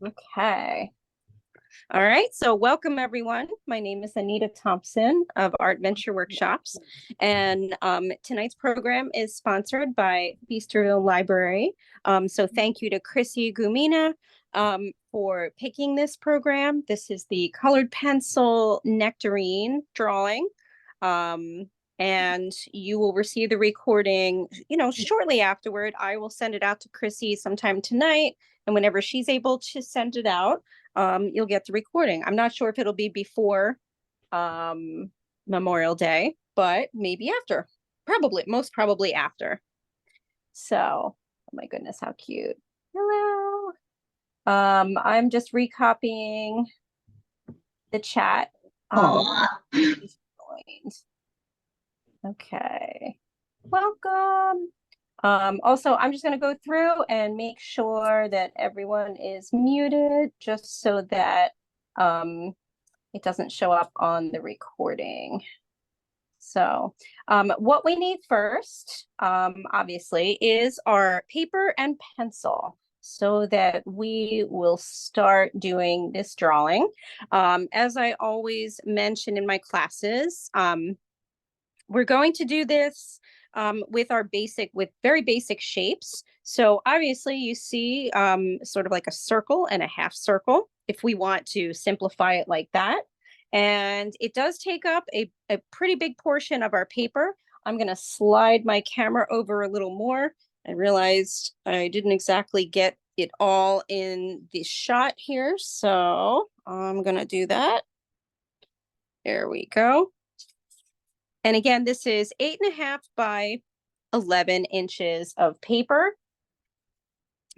Okay. All right. So welcome everyone. My name is Anita Thompson of Art Venture Workshops. And tonight's program is sponsored by Feasterville Library. So thank you to Chrissy Gumina for picking this program. This is the colored pencil nectarine drawing. And you will receive the recording, shortly afterward. I will send it out to Chrissy sometime tonight. And whenever she's able to send it out, you'll get the recording. I'm not sure if it'll be before Memorial Day, but maybe after. Most probably after. So, oh my goodness, how cute. Hello. I'm just recopying the chat. Okay. Welcome. Also, I'm just going to go through and make sure that everyone is muted just so that it doesn't show up on the recording. So what we need first, obviously, is our paper and pencil so that we will start doing this drawing. As I always mention in my classes, we're going to do this with very basic shapes. So obviously you see sort of like a circle and a half circle if we want to simplify it like that. And it does take up a pretty big portion of our paper. I'm going to slide my camera over a little more. I realized I didn't exactly get it all in the shot here. So I'm going to do that. There we go. And again, this is 8.5 by 11 inches of paper,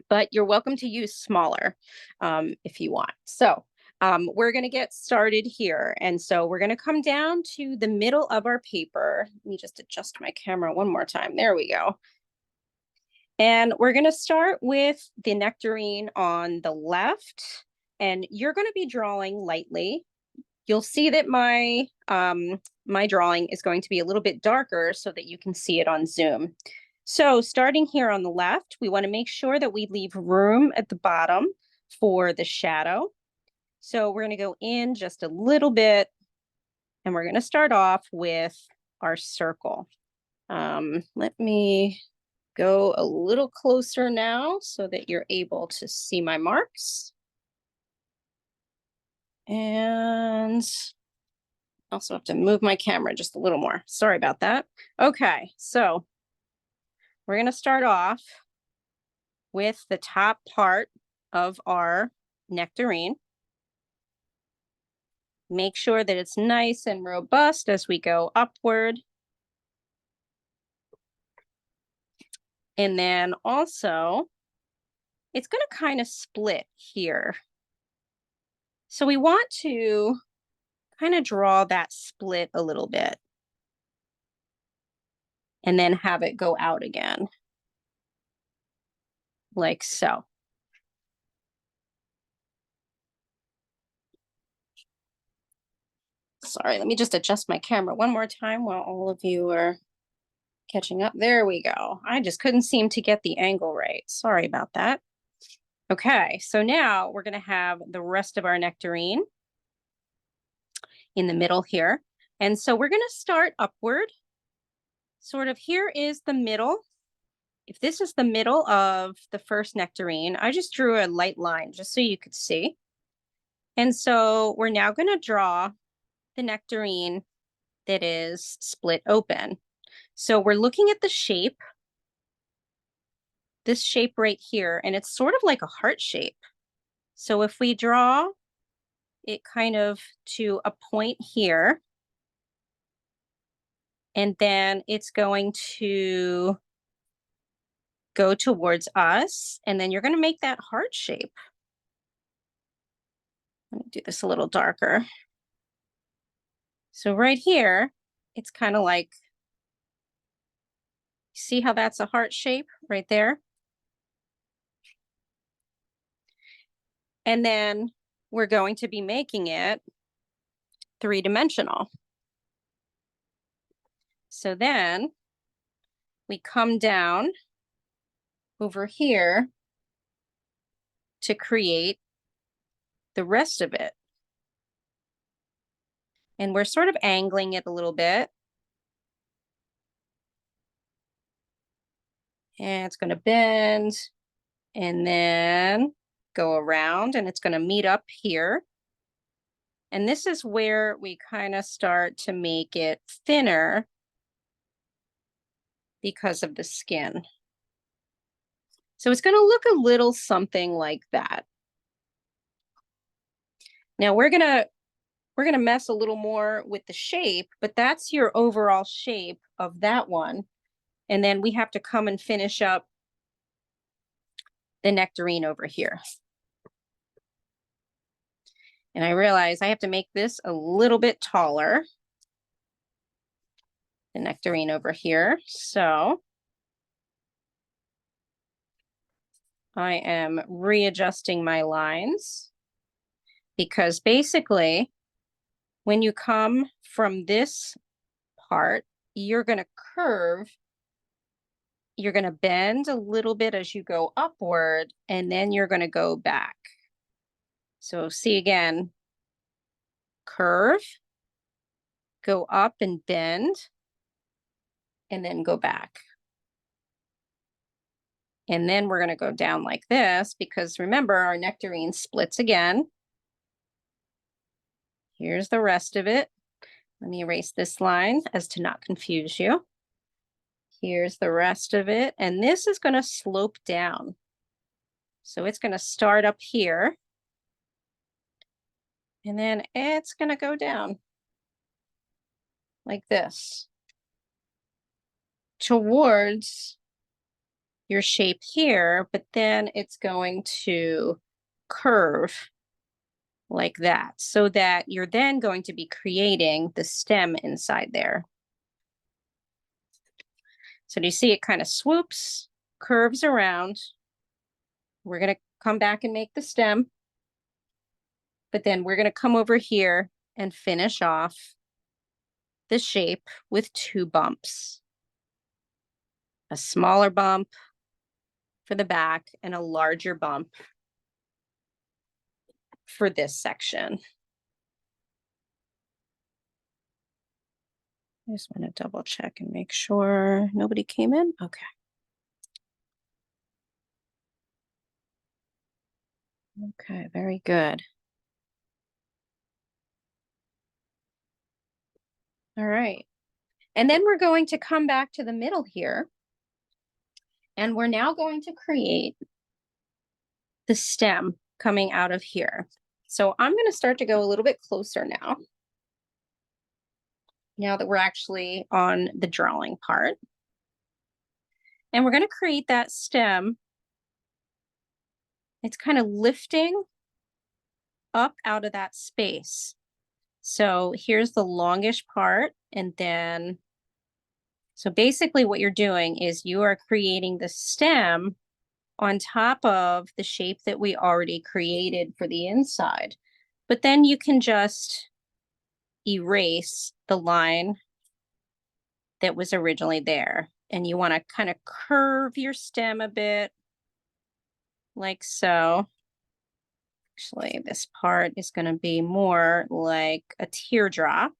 but you're welcome to use smaller if you want. So we're going to get started here. And so we're going to come down to the middle of our paper. Let me just adjust my camera one more time. There we go. And we're going to start with the nectarine on the left. And you're going to be drawing lightly. You'll see that my my drawing is going to be a little bit darker so that you can see it on Zoom. So starting here on the left, we want to make sure that we leave room at the bottom for the shadow. So we're going to go in just a little bit, and we're going to start off with our circle. Let me go a little closer now so that you're able to see my marks. And also have to move my camera just a little more. Sorry about that. Okay, so we're going to start off with the top part of our nectarine. Make sure that it's nice and robust as we go upward. And then also, it's going to kind of split here. So we want to kind of draw that split a little bit and then have it go out again, like so. Sorry, let me just adjust my camera one more time while all of you are catching up. There we go. I just couldn't seem to get the angle right. Sorry about that. Okay, so now we're going to have the rest of our nectarine in the middle here. And so we're going to start upward. Sort of here is the middle. If this is the middle of the first nectarine, I just drew a light line just so you could see. And so we're now going to draw the nectarine that is split open. So we're looking at the shape, this shape right here, and it's sort of like a heart shape. So if we draw it kind of to a point here, and then it's going to go towards us, and then you're going to make that heart shape. Let me do this a little darker. So right here, it's kind of like, see how that's a heart shape right there? And then we're going to be making it three-dimensional. So then we come down over here to create the rest of it. And we're sort of angling it a little bit. And it's going to bend and then go around, and it's going to meet up here. And this is where we kind of start to make it thinner because of the skin. So it's going to look a little something like that. Now we're going to mess a little more with the shape, but that's your overall shape of that one. And then we have to come and finish up the nectarine over here. And I realize I have to make this a little bit taller, the nectarine over here. So I am readjusting my lines, because basically when you come from this part, you're going to curve, you're going to bend a little bit as you go upward, and then you're going to go back. So see again, curve, go up and bend, and then go back. And then we're going to go down like this, because remember, our nectarine splits again. Here's the rest of it. Let me erase this line as to not confuse you. Here's the rest of it. And this is going to slope down. So it's going to start up here. And then it's going to go down like this towards your shape here, but then it's going to curve like that, so that you're then going to be creating the stem inside there. So do you see it kind of swoops, curves around? We're going to come back and make the stem, but then we're going to come over here and finish off the shape with 2 bumps. A smaller bump for the back and a larger bump for this section. I just want to double check and make sure nobody came in. Okay. Okay, very good. All right. And then we're going to come back to the middle here. And we're now going to create the stem coming out of here. So I'm going to start to go a little bit closer now that we're actually on the drawing part. And we're going to create that stem. It's kind of lifting up out of that space. So here's the longish part. And then, so basically what you're doing is you are creating the stem on top of the shape that we already created for the inside. But then you can just erase the line that was originally there. And you want to kind of curve your stem a bit, like so. Actually, this part is going to be more like a teardrop,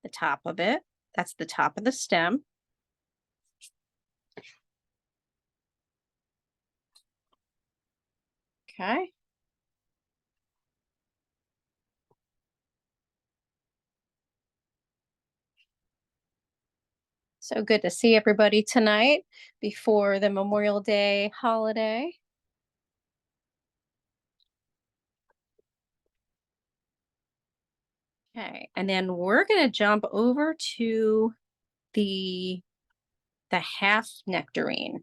the top of it. That's the top of the stem. Okay. So good to see everybody tonight before the Memorial Day holiday. Okay, and then we're going to jump over to the half nectarine.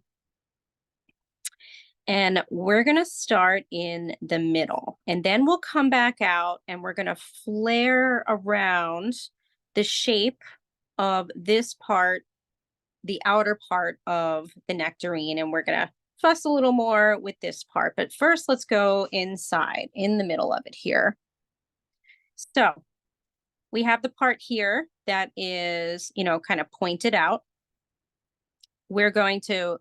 And we're going to start in the middle, and then we'll come back out and we're going to flare around the shape of this part, the outer part of the nectarine, and we're going to fuss a little more with this part. But first, let's go inside in the middle of it here. So we have the part here that is, kind of pointed out. We're going to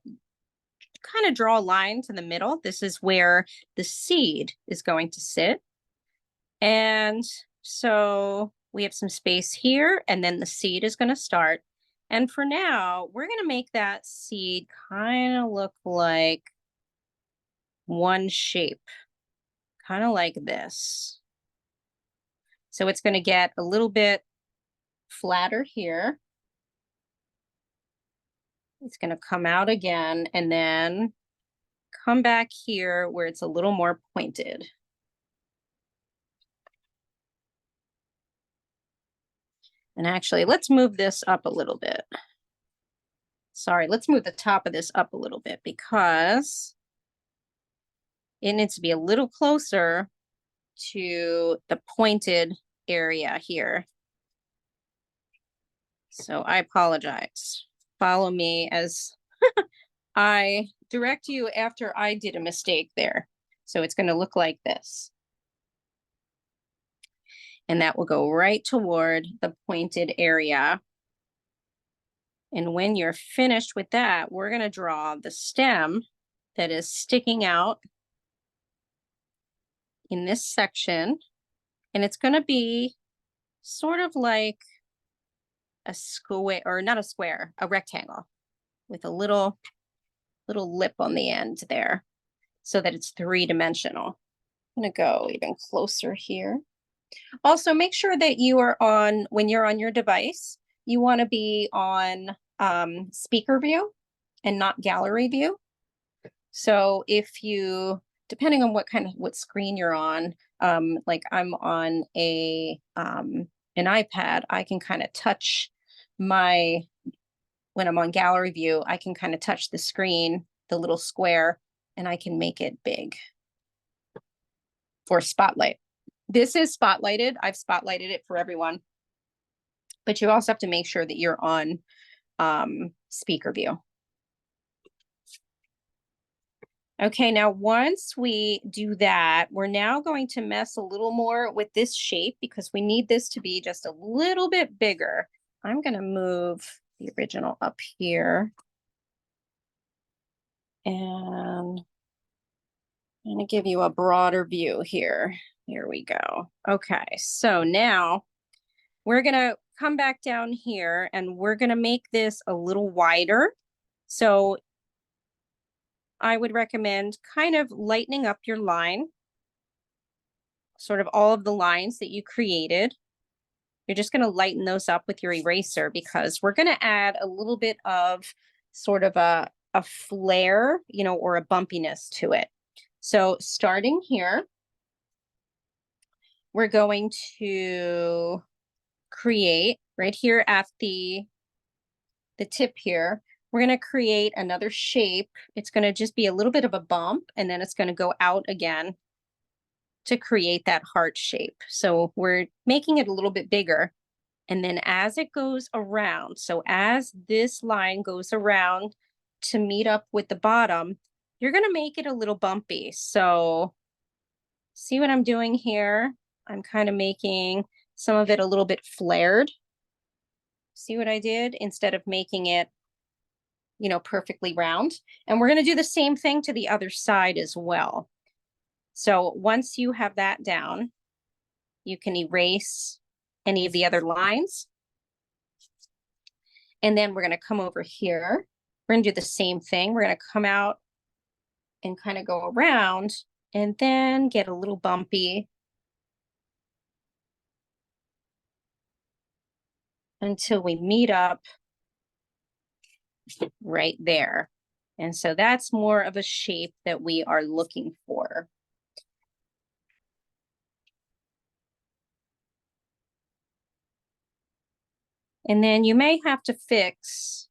kind of draw a line to the middle. This is where the seed is going to sit. And so we have some space here, and then the seed is going to start. And for now, we're going to make that seed kind of look like one shape, kind of like this. So it's going to get a little bit flatter here. It's going to come out again and then come back here where it's a little more pointed. And actually, let's move this up a little bit. Sorry, let's move the top of this up a little bit because it needs to be a little closer to the pointed area here. So I apologize. Follow me as I direct you after I did a mistake there. So it's going to look like this. And that will go right toward the pointed area. And when you're finished with that, we're going to draw the stem that is sticking out in this section. And it's going to be sort of like a square, or not a square, a rectangle with a little lip on the end there so that it's three-dimensional. I'm going to go even closer here. Also, make sure that you are on, when you're on your device, you want to be on speaker view and not gallery view. So if you, depending on what screen you're on, like I'm on an iPad, I can kind of touch when I'm on gallery view, I can kind of touch the screen, the little square, and I can make it big for spotlight. This is spotlighted. I've spotlighted it for everyone, but you also have to make sure that you're on speaker view. Okay, now once we do that, we're now going to mess a little more with this shape because we need this to be just a little bit bigger. I'm going to move the original up here. And I'm going to give you a broader view here. Here we go. Okay, so now we're going to come back down here and we're going to make this a little wider. So I would recommend kind of lightening up your line, sort of all of the lines that you created. You're just going to lighten those up with your eraser because we're going to add a little bit of sort of a flare, you know, or a bumpiness to it. So starting here, we're going to create right here at the tip here, we're going to create another shape. It's going to just be a little bit of a bump, and then it's going to go out again to create that heart shape. So we're making it a little bit bigger. And then as it goes around, so as this line goes around to meet up with the bottom, you're going to make it a little bumpy. So see what I'm doing here? I'm kind of making some of it a little bit flared. See what I did? Instead of making it, you know, perfectly round. And we're going to do the same thing to the other side as well. So once you have that down, you can erase any of the other lines. And then we're going to come over here. We're going to do the same thing. We're going to come out and kind of go around and then get a little bumpy until we meet up right there. And so that's more of a shape that we are looking for. And then you may have to fix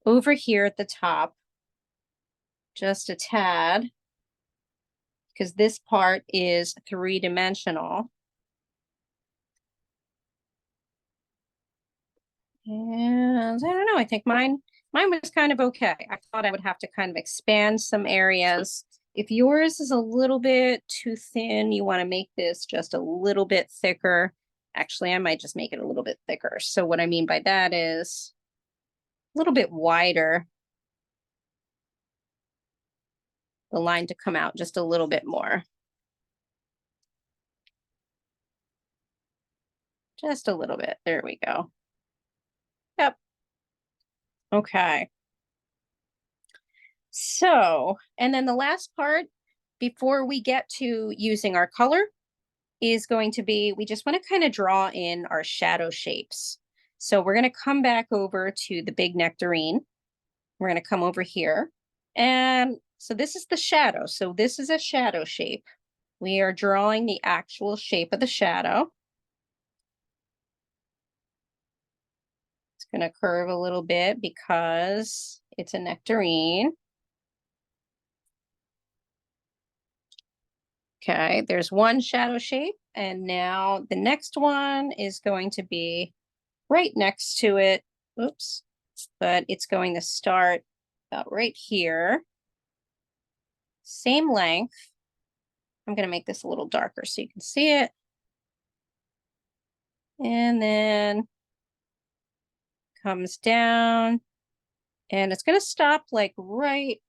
over here at the top just a tad, because this part is three-dimensional. And I don't know, I think mine was kind of okay. I thought I would have to kind of expand some areas. If yours is a little bit too thin, you want to make this just a little bit thicker. Actually, I might just make it a little bit thicker. So what I mean by that is a little bit wider. the line to come out just a little bit more. Just a little bit. There we go. Yep. Okay. So, and then the last part before we get to using our color is going to be, we just want to kind of draw in our shadow shapes. So we're going to come back over to the big nectarine. We're going to come over here. And so this is the shadow. So this is a shadow shape. We are drawing the actual shape of the shadow. It's going to curve a little bit because it's a nectarine. Okay, there's one shadow shape, and now the next one is going to be right next to it. Oops, but it's going to start about right here. Same length. I'm going to make this a little darker so you can see it. And then comes down, and it's going to stop like right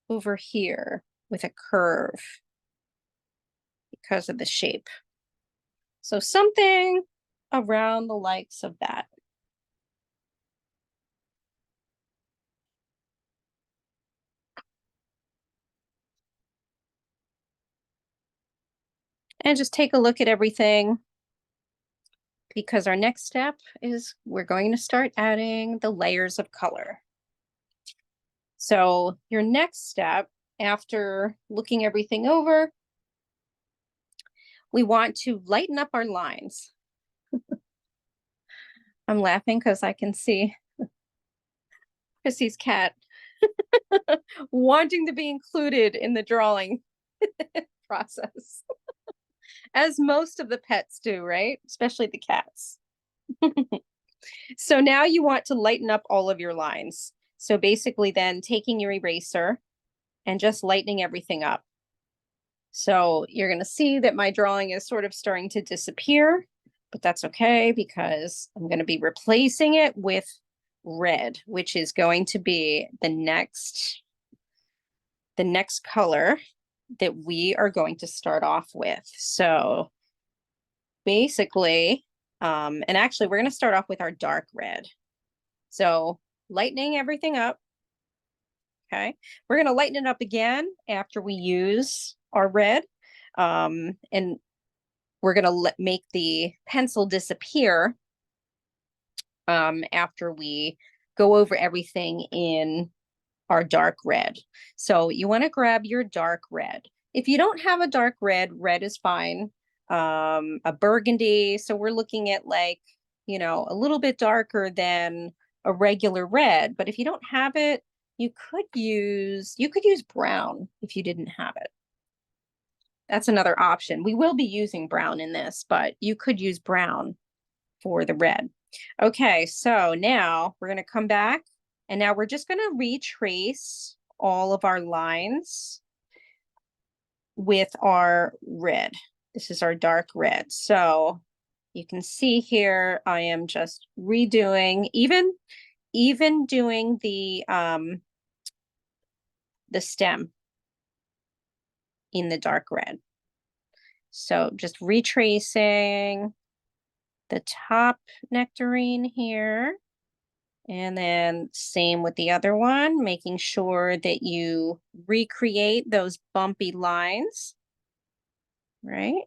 over here with a curve because of the shape. So something around the likes of that. And just take a look at everything, because our next step is we're going to start adding the layers of color. So your next step, after looking everything over, we want to lighten up our lines. I'm laughing because I can see Chrissy's cat wanting to be included in the drawing process, as most of the pets do, right? Especially the cats. So now you want to lighten up all of your lines. So basically then taking your eraser and just lightening everything up. So you're going to see that my drawing is sort of starting to disappear, but that's okay because I'm going to be replacing it with red, which is going to be the next color that we are going to start off with. So basically, and actually we're going to start off with our dark red. So lightening everything up. Okay, we're going to lighten it up again after we use our red. And we're going to make the pencil disappear after we go over everything in our dark red. So you want to grab your dark red. If you don't have a dark red, red is fine. A burgundy. So we're looking at like, you know, a little bit darker than a regular red. But if you don't have it, you could use brown if you didn't have it. That's another option. We will be using brown in this, but you could use brown for the red. Okay, so now we're going to come back, and now we're just going to retrace all of our lines with our red. This is our dark red. So you can see here, I am just redoing, even doing the stem in the dark red. So just retracing the top nectarine here. And then same with the other one, making sure that you recreate those bumpy lines, right?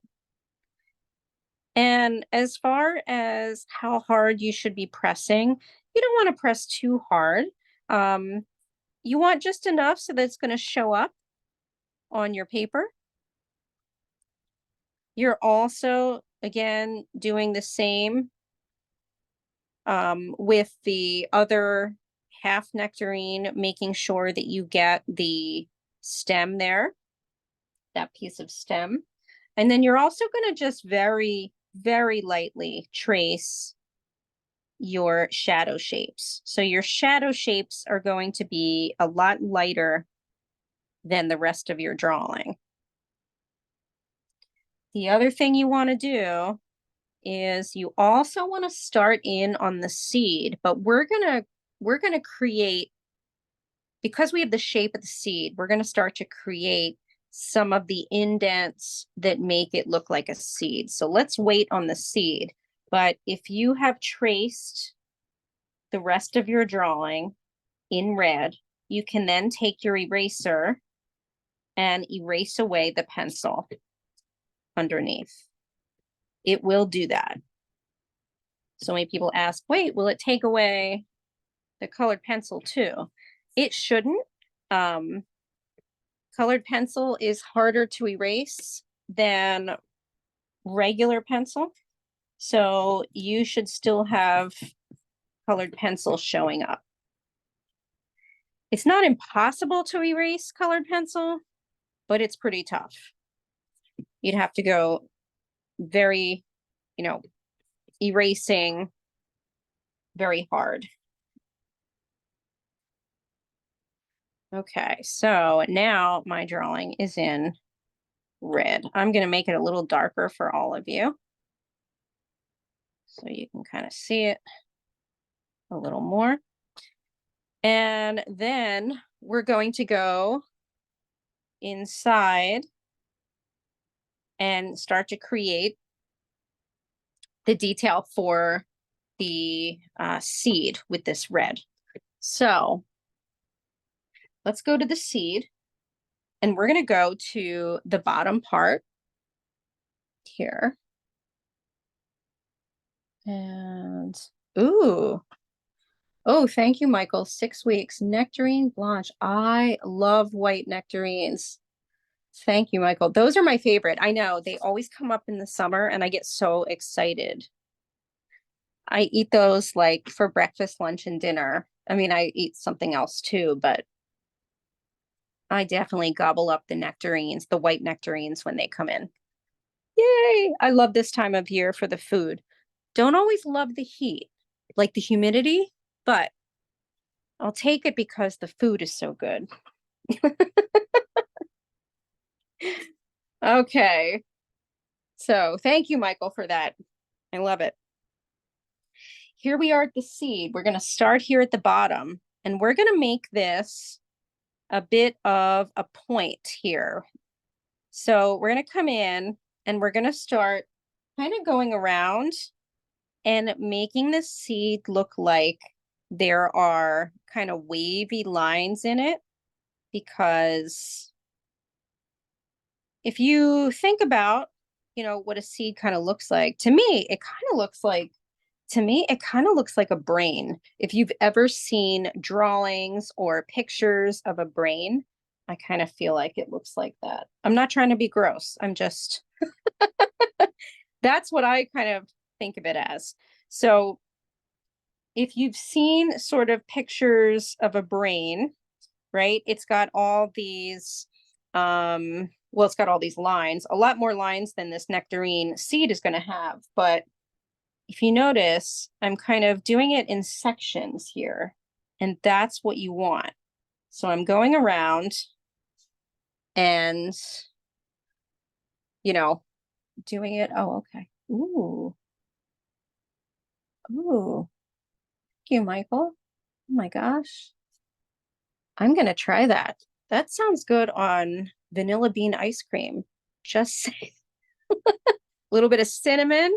And as far as how hard you should be pressing, you don't want to press too hard. You want just enough so that it's going to show up on your paper. You're also, again, doing the same with the other half nectarine, making sure that you get the stem there, that piece of stem. And then you're also going to just very, very lightly trace your shadow shapes. So your shadow shapes are going to be a lot lighter than the rest of your drawing. The other thing you want to do is you also want to start in on the seed, but we're gonna create because we have the shape of the seed, we're going to start to create some of the indents that make it look like a seed. So let's wait on the seed. But if you have traced the rest of your drawing in red, you can then take your eraser and erase away the pencil underneath. It will do that. So many people ask, wait, will it take away the colored pencil too? It shouldn't. Colored pencil is harder to erase than regular pencil. So you should still have colored pencil showing up. It's not impossible to erase colored pencil, but it's pretty tough. You'd have to go very, erasing very hard. Okay, so now my drawing is in red. I'm going to make it a little darker for all of you, so you can kind of see it a little more. And then we're going to go inside and start to create the detail for the seed with this red. So let's go to the seed, and we're going to go to the bottom part here. And, ooh. Oh, thank you, Michael. 6 weeks. Nectarine Blanche. I love white nectarines. Thank you, Michael. Those are my favorite. I know they always come up in the summer and I get so excited. I eat those like for breakfast, lunch, and dinner. I mean, I eat something else too, but I definitely gobble up the nectarines, the white nectarines when they come in. Yay! I love this time of year for the food. Don't always love the heat, like the humidity, but I'll take it because the food is so good. Okay. So thank you, Michael, for that. I love it. Here we are at the seed. We're going to start here at the bottom, and we're going to make this a bit of a point here. So we're going to come in and we're going to start kind of going around and making the seed look like there are kind of wavy lines in it, because if you think about, what a seed kind of looks like, to me, it kind of looks like a brain. If you've ever seen drawings or pictures of a brain, I kind of feel like it looks like that. I'm not trying to be gross. I'm just, that's what I kind of think of it as. So if you've seen sort of pictures of a brain, right? It's got all these, it's got all these lines, a lot more lines than this nectarine seed is going to have. But if you notice, I'm kind of doing it in sections here, and that's what you want. So I'm going around and, doing it. Oh, okay. Ooh. Ooh. Thank you, Michael. Oh my gosh. I'm going to try that. That sounds good on vanilla bean ice cream. Just say a little bit of cinnamon.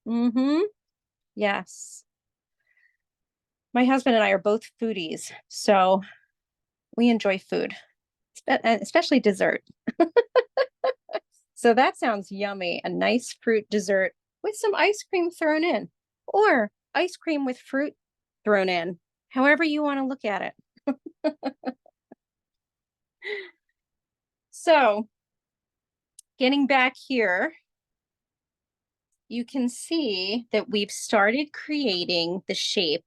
Mm-hmm. Yes. My husband and I are both foodies, so we enjoy food, especially dessert. So that sounds yummy. A nice fruit dessert with some ice cream thrown in, or ice cream with fruit thrown in, however you want to look at it. So getting back here, you can see that we've started creating the shape.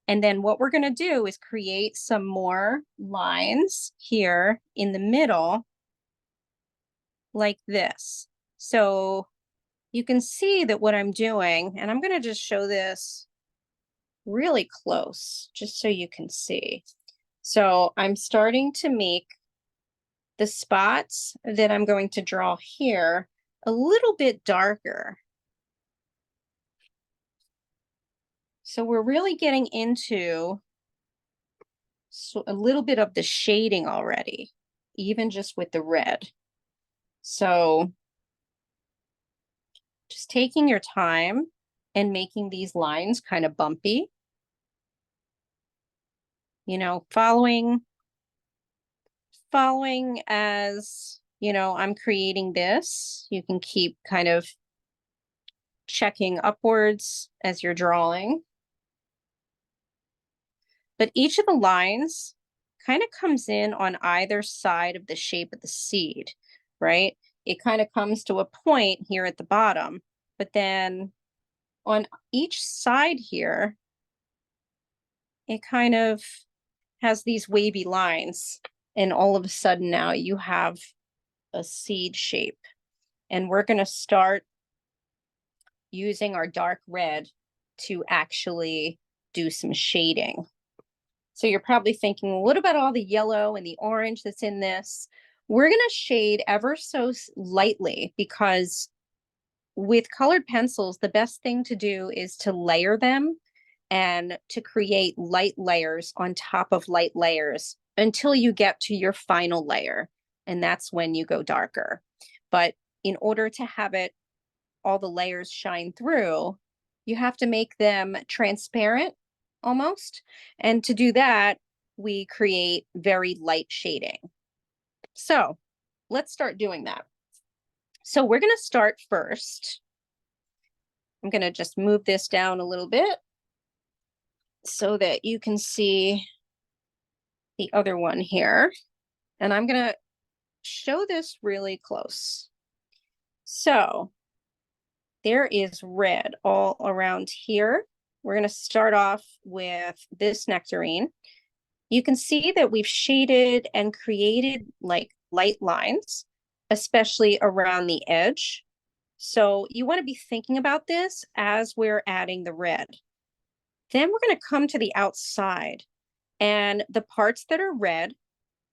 And then what we're going to do is create some more lines here in the middle, like this. So you can see that what I'm doing, and I'm going to just show this really close, just so you can see. So I'm starting to make the spots that I'm going to draw here a little bit darker. So we're really getting into so a little bit of the shading already, even just with the red. So just taking your time and making these lines kind of bumpy, you know, following as, you know, I'm creating this. You can keep kind of checking upwards as you're drawing. But each of the lines kind of comes in on either side of the shape of the seed, right? It kind of comes to a point here at the bottom, but then on each side here, it kind of has these wavy lines. And all of a sudden now you have a seed shape. And we're going to start using our dark red to actually do some shading. So you're probably thinking, well, what about all the yellow and the orange that's in this? We're going to shade ever so lightly, because with colored pencils, the best thing to do is to layer them and to create light layers on top of light layers until you get to your final layer. And that's when you go darker. But in order to have it, all the layers shine through, you have to make them transparent almost. And to do that, we create very light shading. So let's start doing that. So we're going to start first. I'm going to just move this down a little bit so that you can see the other one here. And I'm going to show this really close. So there is red all around here. We're going to start off with this nectarine. You can see that we've shaded and created like light lines, especially around the edge. So you want to be thinking about this as we're adding the red. Then we're going to come to the outside, and the parts that are red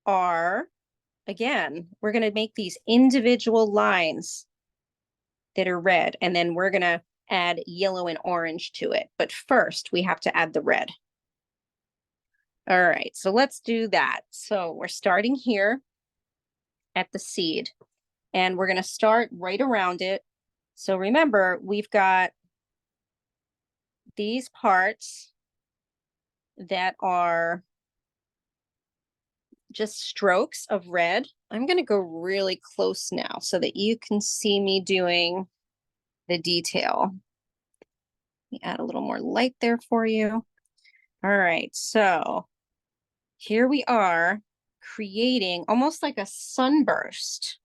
are, again, we're going to make these individual lines that are red, and then we're going to add yellow and orange to it. But first, we have to add the red. All right, so let's do that. So we're starting here at the seed, and we're going to start right around it. So remember, we've got these parts that are just strokes of red. I'm going to go really close now so that you can see me doing the detail. Let me add a little more light there for you. All right, so here we are creating almost like a sunburst,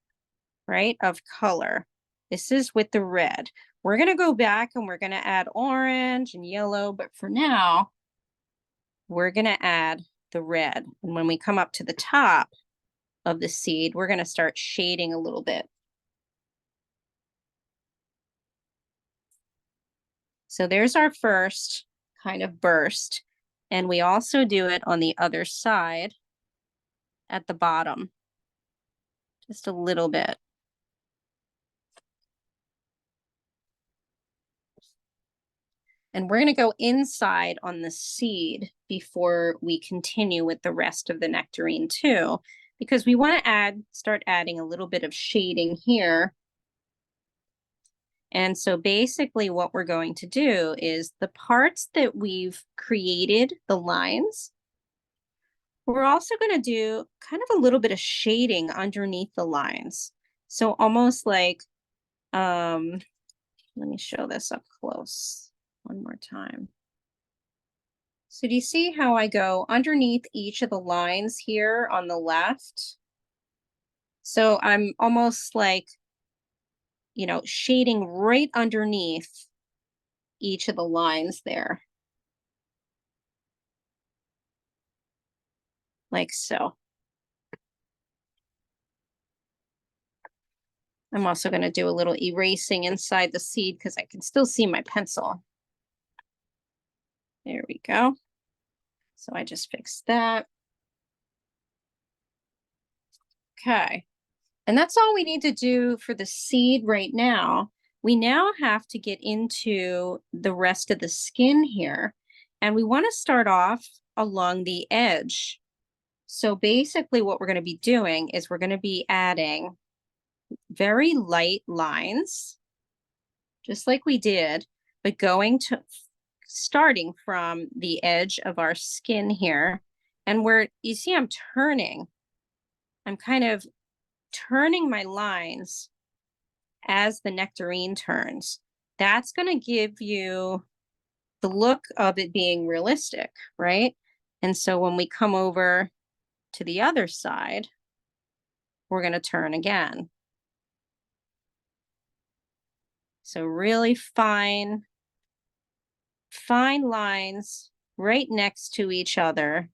right, of color. This is with the red. We're going to go back and we're going to add orange and yellow, but for now, we're going to add the red. And when we come up to the top of the seed, we're going to start shading a little bit. So there's our first kind of burst. And we also do it on the other side at the bottom, just a little bit. And we're going to go inside on the seed before we continue with the rest of the nectarine too, because we want to start adding a little bit of shading here. And so basically what we're going to do is the parts that we've created, the lines, we're also going to do kind of a little bit of shading underneath the lines. So almost like, let me show this up close one more time. So do you see how I go underneath each of the lines here on the left? So I'm almost like, you know, shading right underneath each of the lines there. Like so. I'm also going to do a little erasing inside the seed because I can still see my pencil. There we go. So I just fixed that. Okay. And that's all we need to do for the seed right now. We now have to get into the rest of the skin here. And we want to start off along the edge So basically what we're going to be doing is we're going to be adding very light lines, just like we did, but starting from the edge of our skin here. And where you see I'm kind of turning my lines as the nectarine turns. That's going to give you the look of it being realistic, right? And so when we come over to the other side, we're going to turn again. So really fine lines right next to each other.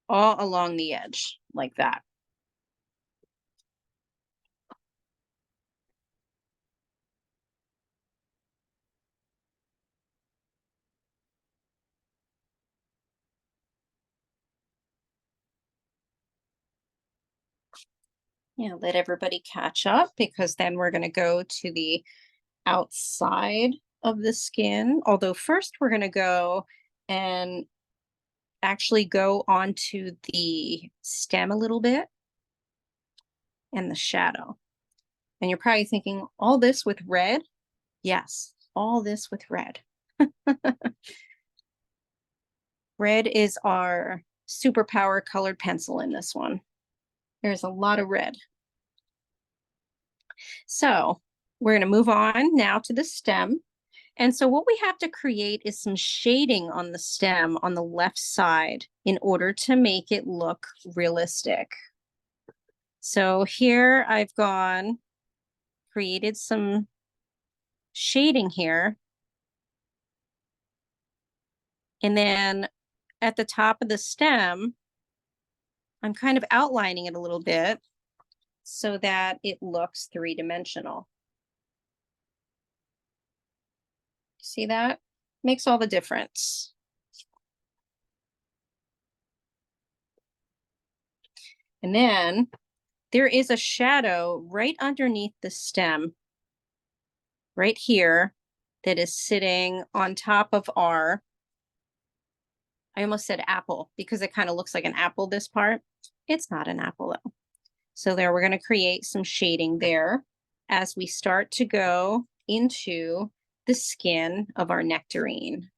All along the edge, like that. Yeah, let everybody catch up, because then we're going to go to the outside of the skin. Although first we're going to go and actually go onto the stem a little bit and the shadow. And you're probably thinking, all this with red? Yes, all this with red. Red is our superpower colored pencil in this one. There's a lot of red. So we're going to move on now to the stem. And so what we have to create is some shading on the stem on the left side in order to make it look realistic. So here I've created some shading here. And then at the top of the stem, I'm kind of outlining it a little bit so that it looks three-dimensional. See that? Makes all the difference. And then there is a shadow right underneath the stem, right here, that is sitting on top of I almost said apple because it kind of looks like an apple, this part. It's not an apple though. So there, we're going to create some shading there as we start to go into the skin of our nectarine.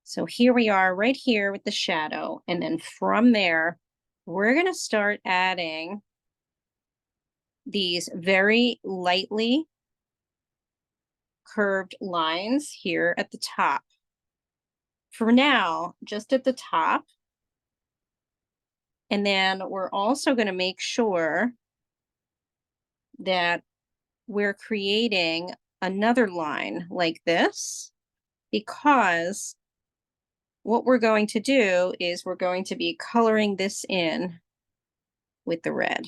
So here we are right here with the shadow. And then from there, we're going to start adding these very lightly curved lines here at the top. For now, just at the top. And then we're also going to make sure that we're creating another line like this, because what we're going to do is we're going to be coloring this in with the red.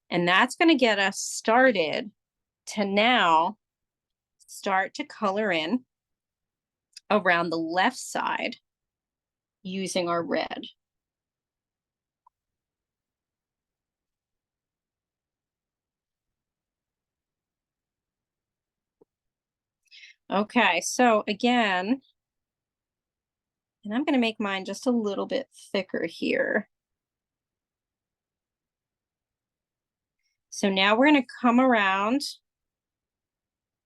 And that's going to get us started to now start to color in around the left side using our red. Okay, so again, and I'm going to make mine just a little bit thicker here. So now we're going to come around,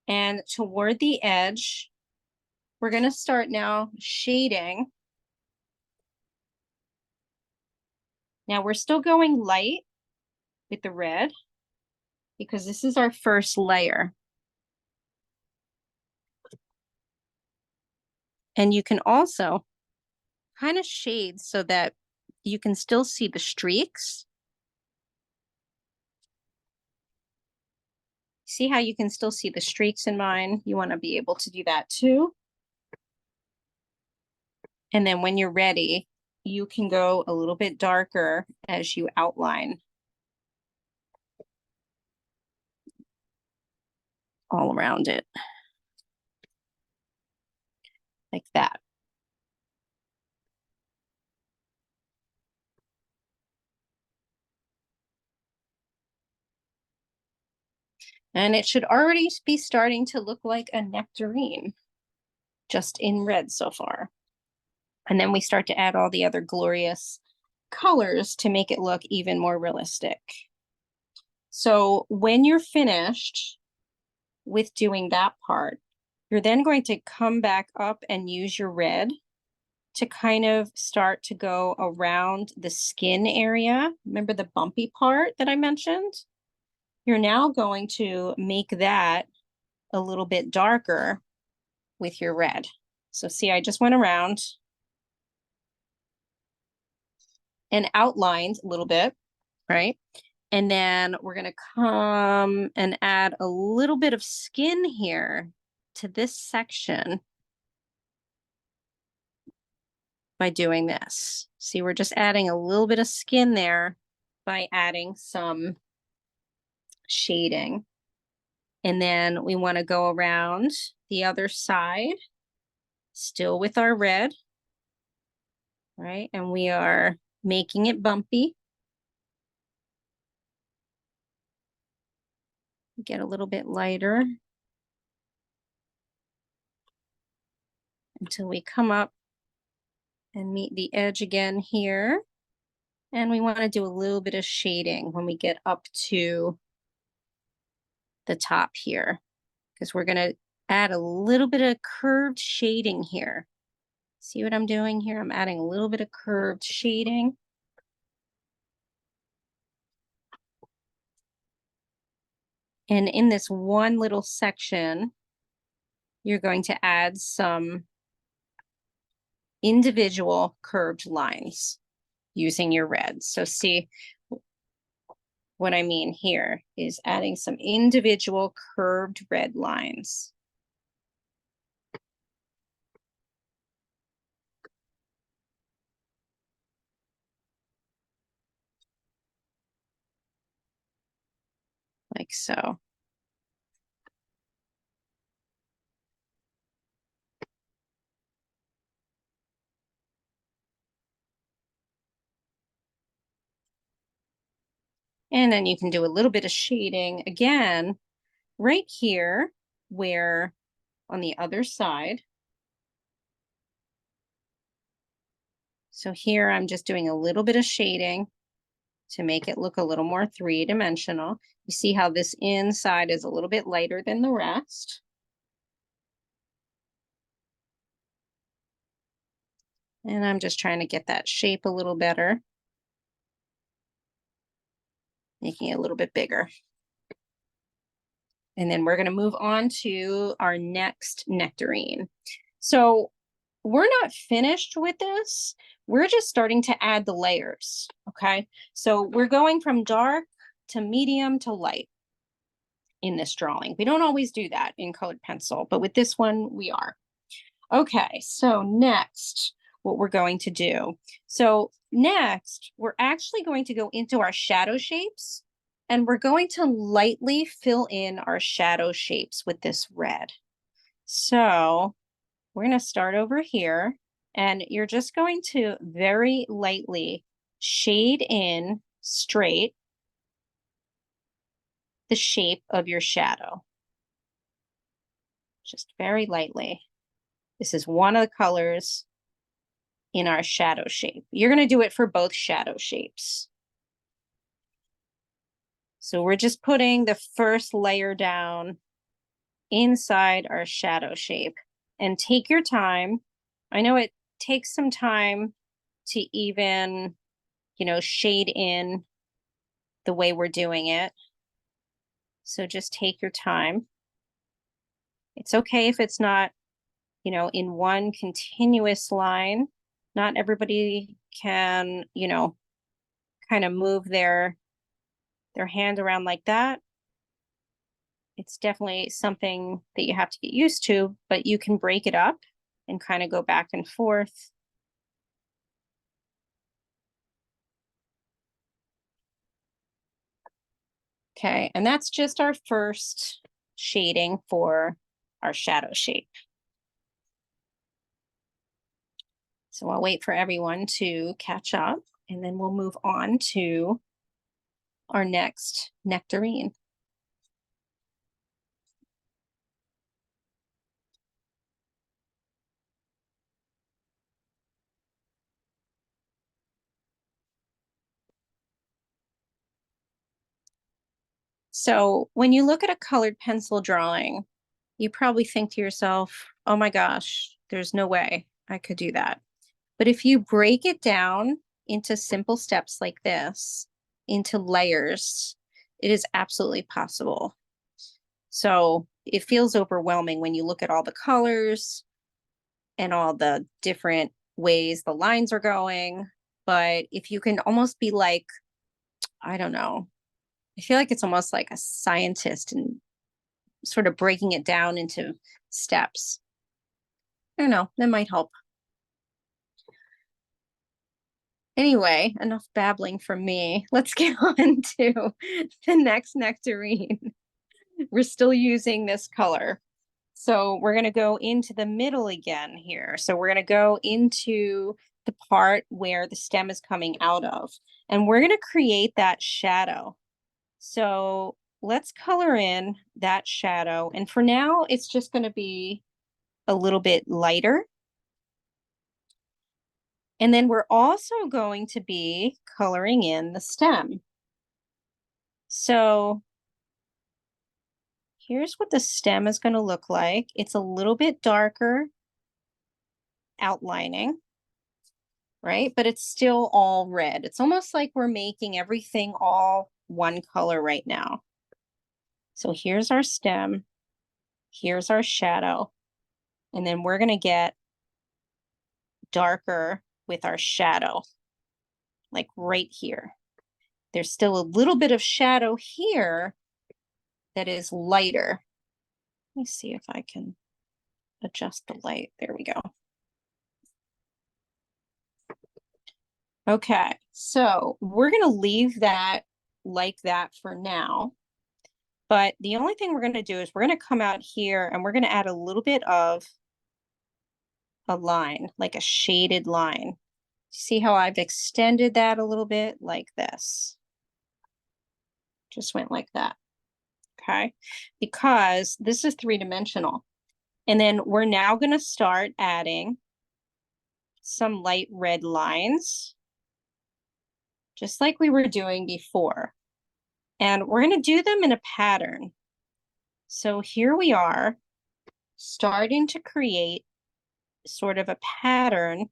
and toward the edge, we're going to start now shading. Now we're still going light with the red because this is our first layer. And you can also kind of shade so that you can still see the streaks. See how you can still see the streaks in mine? You want to be able to do that too. And then when you're ready, you can go a little bit darker as you outline all around it, like that. And it should already be starting to look like a nectarine, just in red so far. And then we start to add all the other glorious colors to make it look even more realistic. So when you're finished with doing that part, you're then going to come back up and use your red to kind of start to go around the skin area. Remember the bumpy part that I mentioned? You're now going to make that a little bit darker with your red. So see, I just went around and outlined a little bit, right? And then we're gonna come and add a little bit of skin here to this section by doing this. See, we're just adding a little bit of skin there by adding some shading. And then we want to go around the other side, still with our red, right? And we are making it bumpy. Get a little bit lighter until we come up and meet the edge again here. And we want to do a little bit of shading when we get up to the top here, because we're going to add a little bit of curved shading here. See what I'm doing here? I'm adding a little bit of curved shading. And in this one little section, you're going to add some individual curved lines using your red. So see, what I mean here is adding some individual curved red lines. Like so. And then you can do a little bit of shading again, right here, where on the other side. So here I'm just doing a little bit of shading to make it look a little more three-dimensional. You see how this inside is a little bit lighter than the rest. And I'm just trying to get that shape a little better, making it a little bit bigger. And then we're going to move on to our next nectarine. So we're not finished with this. We're just starting to add the layers, okay? So we're going from dark to medium to light in this drawing. We don't always do that in colored pencil, but with this one, we are. Okay, so next, what we're going to do. So next, we're actually going to go into our shadow shapes, and we're going to lightly fill in our shadow shapes with this red. So we're going to start over here, and you're just going to very lightly shade in straight the shape of your shadow. Just very lightly. This is one of the colors in our shadow shape. You're going to do it for both shadow shapes. So we're just putting the first layer down inside our shadow shape, and take your time. I know it takes some time to even, shade in the way we're doing it. So just take your time. It's okay if it's not, in one continuous line. Not everybody can, kind of move their hand around like that. It's definitely something that you have to get used to, but you can break it up and kind of go back and forth. Okay, and that's just our first shading for our shadow shape. So I'll wait for everyone to catch up, and then we'll move on to our next nectarine. So when you look at a colored pencil drawing, you probably think to yourself, oh my gosh, there's no way I could do that. But if you break it down into simple steps like this, into layers, it is absolutely possible. So it feels overwhelming when you look at all the colors and all the different ways the lines are going. But if you can almost be like, I don't know, I feel like it's almost like a scientist and sort of breaking it down into steps. I don't know, that might help. Anyway, enough babbling from me. Let's get on to the next nectarine. We're still using this color. So we're going to go into the middle again here. So we're going to go into the part where the stem is coming out of, and we're going to create that shadow. So let's color in that shadow. And for now, it's just going to be a little bit lighter. And then we're also going to be coloring in the stem. So here's what the stem is going to look like. It's a little bit darker outlining, right? But it's still all red. It's almost like we're making everything all one color right now. So here's our stem. Here's our shadow. And then we're going to get darker with our shadow, like right here. There's still a little bit of shadow here that is lighter. Let me see if I can adjust the light. There we go. Okay, so we're going to leave that like that for now. But the only thing we're going to do is we're going to come out here and we're going to add a little bit of a line, like a shaded line. See how I've extended that a little bit like this? Just went like that. Okay, because this is three-dimensional. And then we're now going to start adding some light red lines, just like we were doing before. And we're going to do them in a pattern. So here we are starting to create sort of a pattern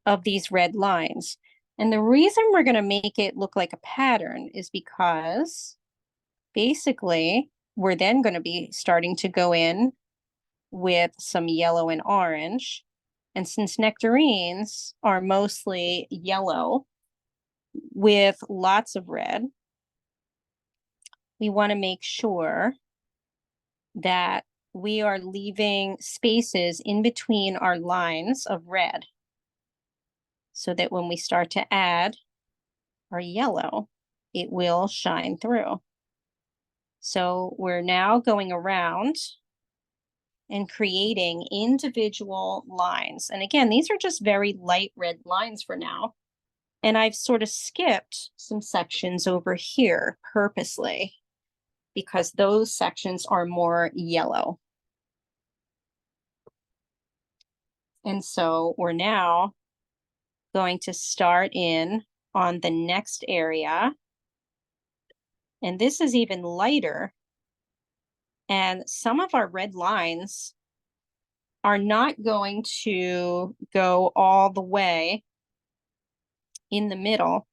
of these red lines. And the reason we're going to make it look like a pattern is because basically we're then going to be starting to go in with some yellow and orange. And since nectarines are mostly yellow with lots of red, we want to make sure that we are leaving spaces in between our lines of red so that when we start to add our yellow, it will shine through. So we're now going around and creating individual lines. And again, these are just very light red lines for now. And I've sort of skipped some sections over here purposely because those sections are more yellow. And so we're now going to start in on the next area. And this is even lighter. And some of our red lines are not going to go all the way in the middle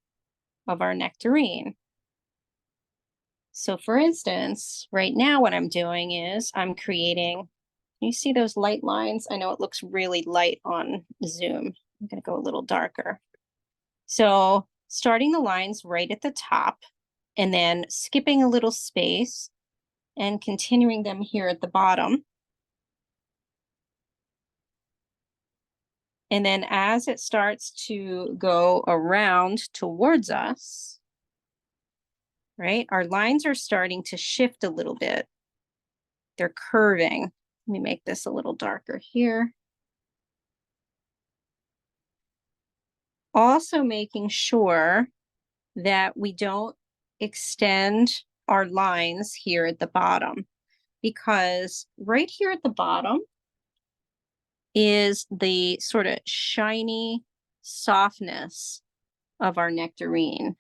of our nectarine. So for instance, right now what I'm doing is I'm creating, you see those light lines? I know it looks really light on Zoom. I'm going to go a little darker. So starting the lines right at the top and then skipping a little space and continuing them here at the bottom. And then as it starts to go around towards us, right, our lines are starting to shift a little bit. They're curving. Let me make this a little darker here. Also making sure that we don't extend our lines here at the bottom, because right here at the bottom is the sort of shiny softness of our nectarine.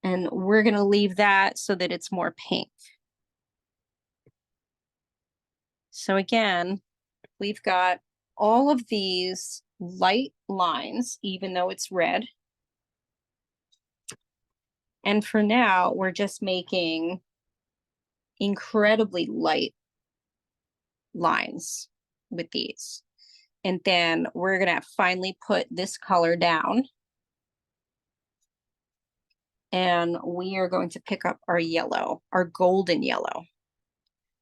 And we're going to leave that so that it's more pink. So again, we've got all of these light lines, even though it's red. And for now, we're just making incredibly light lines with these. And then we're going to finally put this color down. And we are going to pick up our yellow, our golden yellow.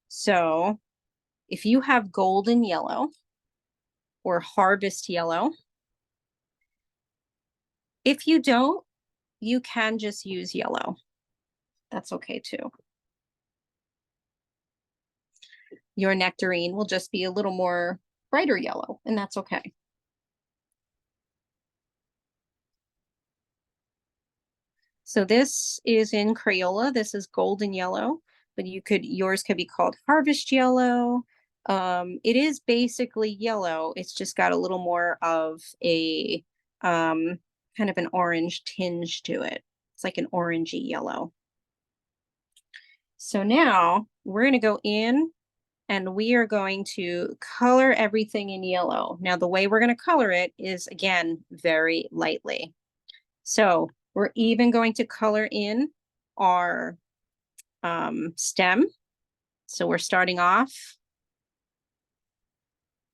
So if you have golden yellow or harvest yellow, if you don't, you can just use yellow. That's okay too. Your nectarine will just be a little more brighter yellow, and that's okay. So this is in Crayola. This is golden yellow, but yours could be called harvest yellow. It is basically yellow. It's just got a little more of a kind of an orange tinge to it. It's like an orangey yellow. So now we're going to go in and we are going to color everything in yellow. Now the way we're going to color it is, again, very lightly. So we're even going to color in our stem. So we're starting off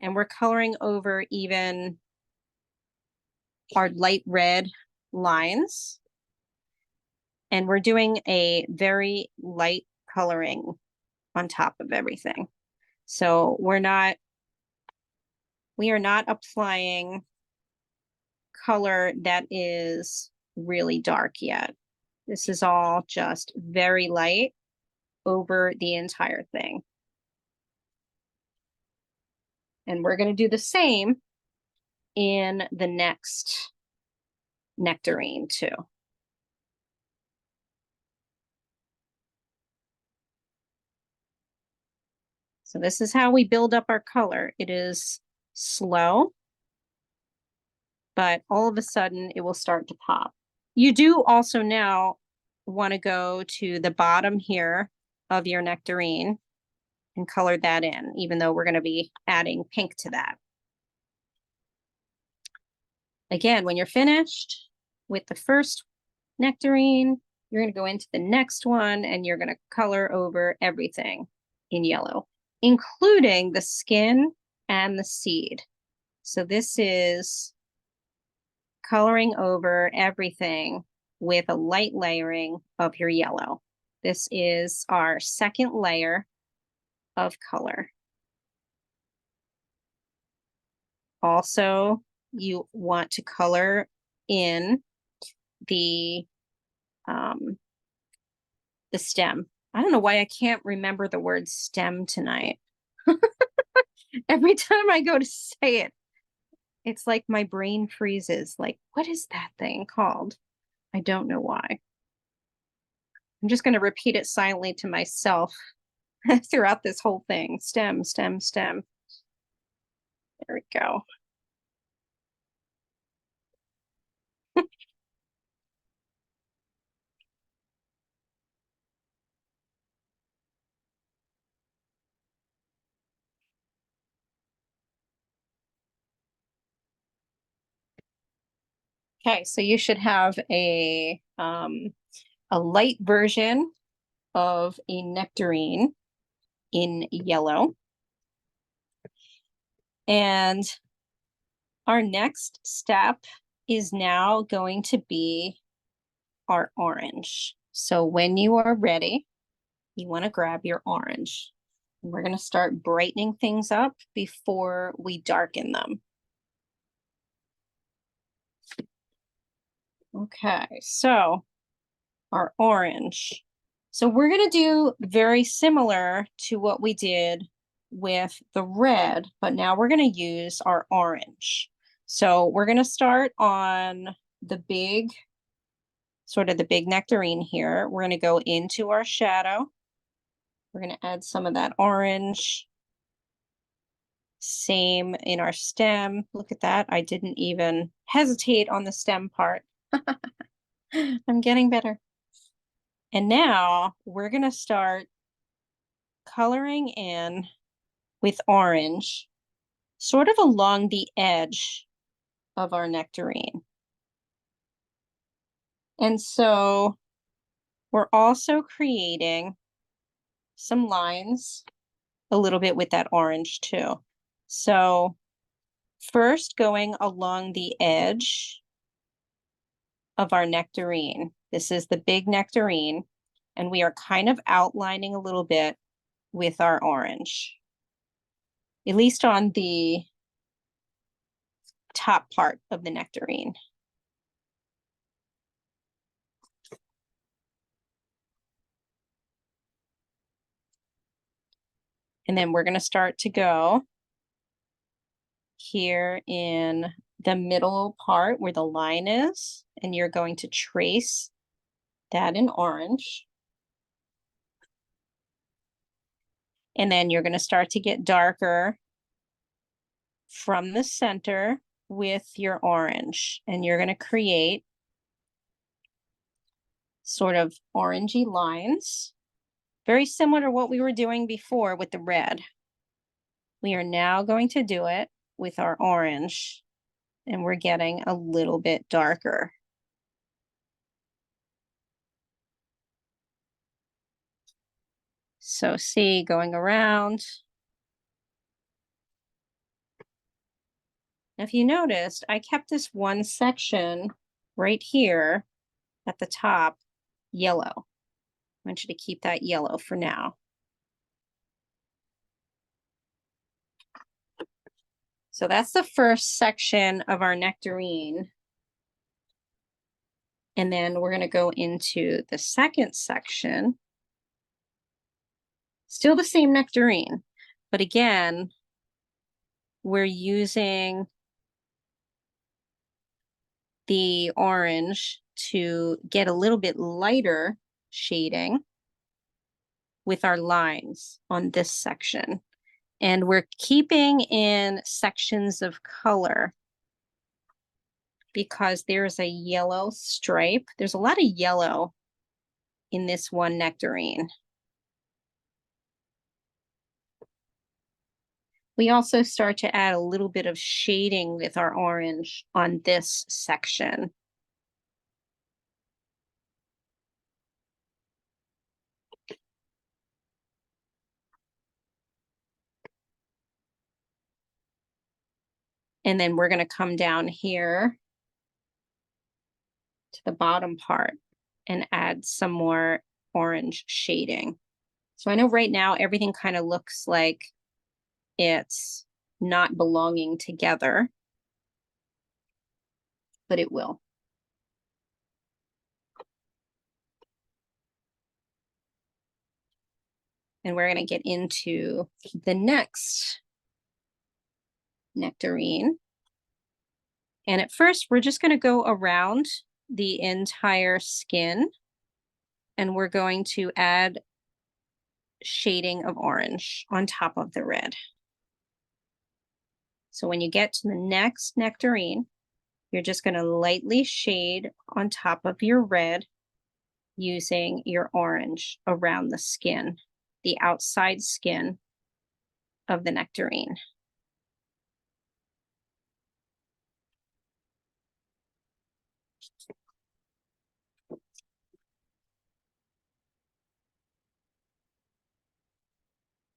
and we're coloring over even our light red lines. And we're doing a very light coloring on top of everything. So we are not applying color that is really dark yet. This is all just very light over the entire thing. And we're going to do the same in the next nectarine too. So this is how we build up our color. It is slow, but all of a sudden it will start to pop. You do also now want to go to the bottom here of your nectarine and color that in, even though we're going to be adding pink to that. Again, when you're finished with the first nectarine, you're going to go into the next one and you're going to color over everything in yellow, including the skin and the seed. So this is coloring over everything with a light layering of your yellow. This is our second layer of color. Also, you want to color in the stem. I don't know why I can't remember the word stem tonight. Every time I go to say it, it's like my brain freezes. Like, what is that thing called? I don't know why. I'm just going to repeat it silently to myself throughout this whole thing. Stem, stem, stem. There we go. Okay, so you should have a light version of a nectarine in yellow. And our next step is now going to be our orange. So when you are ready, you want to grab your orange. And we're going to start brightening things up before we darken them. Okay, so our orange. So we're going to do very similar to what we did with the red, but now we're going to use our orange. So we're going to start on the big, sort of the big nectarine here. We're going to go into our shadow. We're going to add some of that orange. Same in our stem. Look at that. I didn't even hesitate on the stem part. I'm getting better. And now we're going to start coloring in with orange, sort of along the edge of our nectarine. And so we're also creating some lines a little bit with that orange too. So first going along the edge of our nectarine. This is the big nectarine, and we are kind of outlining a little bit with our orange, at least on the top part of the nectarine. And then we're going to start to go here in the middle part where the line is, and you're going to trace that in orange. And then you're going to start to get darker from the center with your orange, and you're going to create sort of orangey lines, very similar to what we were doing before with the red. We are now going to do it with our orange, and we're getting a little bit darker. So see, going around. Now, if you noticed, I kept this one section right here at the top yellow. I want you to keep that yellow for now. So that's the first section of our nectarine. And then we're going to go into the second section. Still the same nectarine, but again, we're using the orange to get a little bit lighter shading with our lines on this section. And we're keeping in sections of color because there's a yellow stripe. There's a lot of yellow in this one nectarine. We also start to add a little bit of shading with our orange on this section. And then we're going to come down here to the bottom part and add some more orange shading. So I know right now everything kind of looks like it's not belonging together, but it will. And we're going to get into the next nectarine. And at first, we're just going to go around the entire skin, and we're going to add shading of orange on top of the red. So when you get to the next nectarine, you're just going to lightly shade on top of your red using your orange around the skin, the outside skin of the nectarine.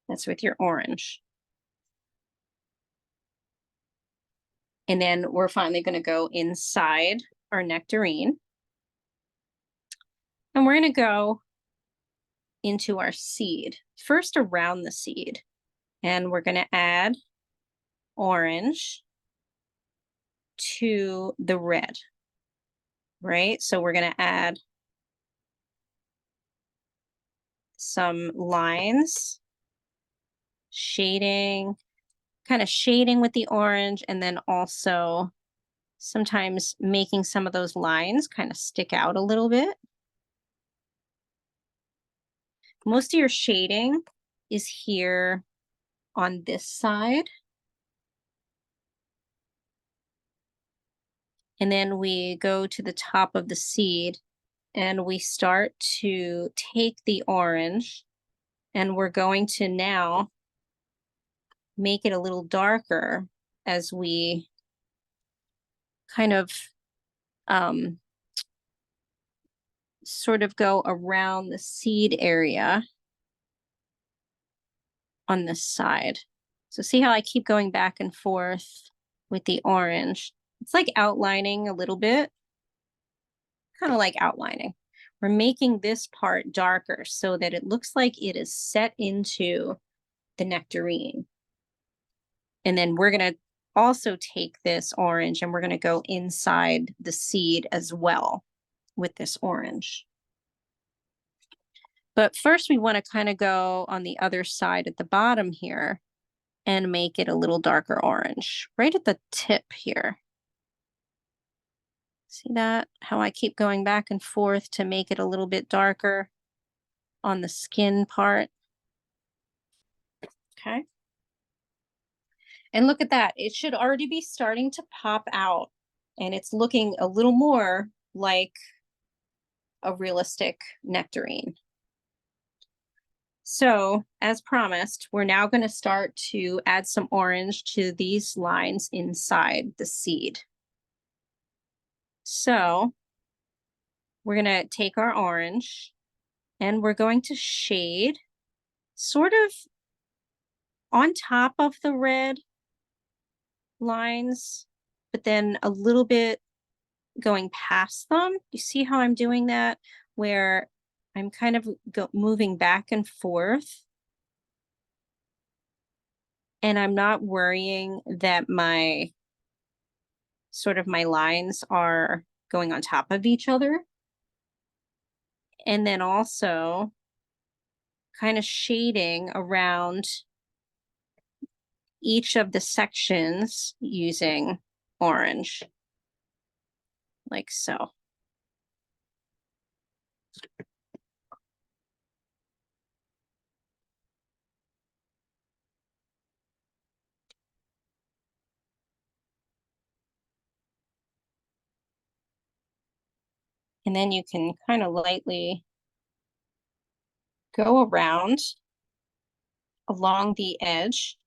That's with your orange. And then we're finally going to go inside our nectarine. And we're going to go into our seed, first around the seed. And we're going to add orange to the red, right? So we're going to add some lines, shading, kind of shading with the orange, and then also sometimes making some of those lines kind of stick out a little bit. Most of your shading is here on this side. And then we go to the top of the seed and we start to take the orange, and we're going to now make it a little darker as we kind of sort of go around the seed area on this side. So see how I keep going back and forth with the orange? It's like outlining a little bit, kind of like outlining. We're making this part darker so that it looks like it is set into the nectarine. And then we're going to also take this orange and we're going to go inside the seed as well with this orange. But first we want to kind of go on the other side at the bottom here and make it a little darker orange, right at the tip here. See that? How I keep going back and forth to make it a little bit darker on the skin part. Okay. And look at that. It should already be starting to pop out, and it's looking a little more like a realistic nectarine. So, as promised, we're now going to start to add some orange to these lines inside the seed. So, we're going to take our orange and we're going to shade sort of on top of the red lines, but then a little bit going past them. You see how I'm doing that? Where I'm kind of moving back and forth. And I'm not worrying that my lines are going on top of each other. And then also kind of shading around each of the sections using orange, like so. And then you can kind of lightly go around along the edge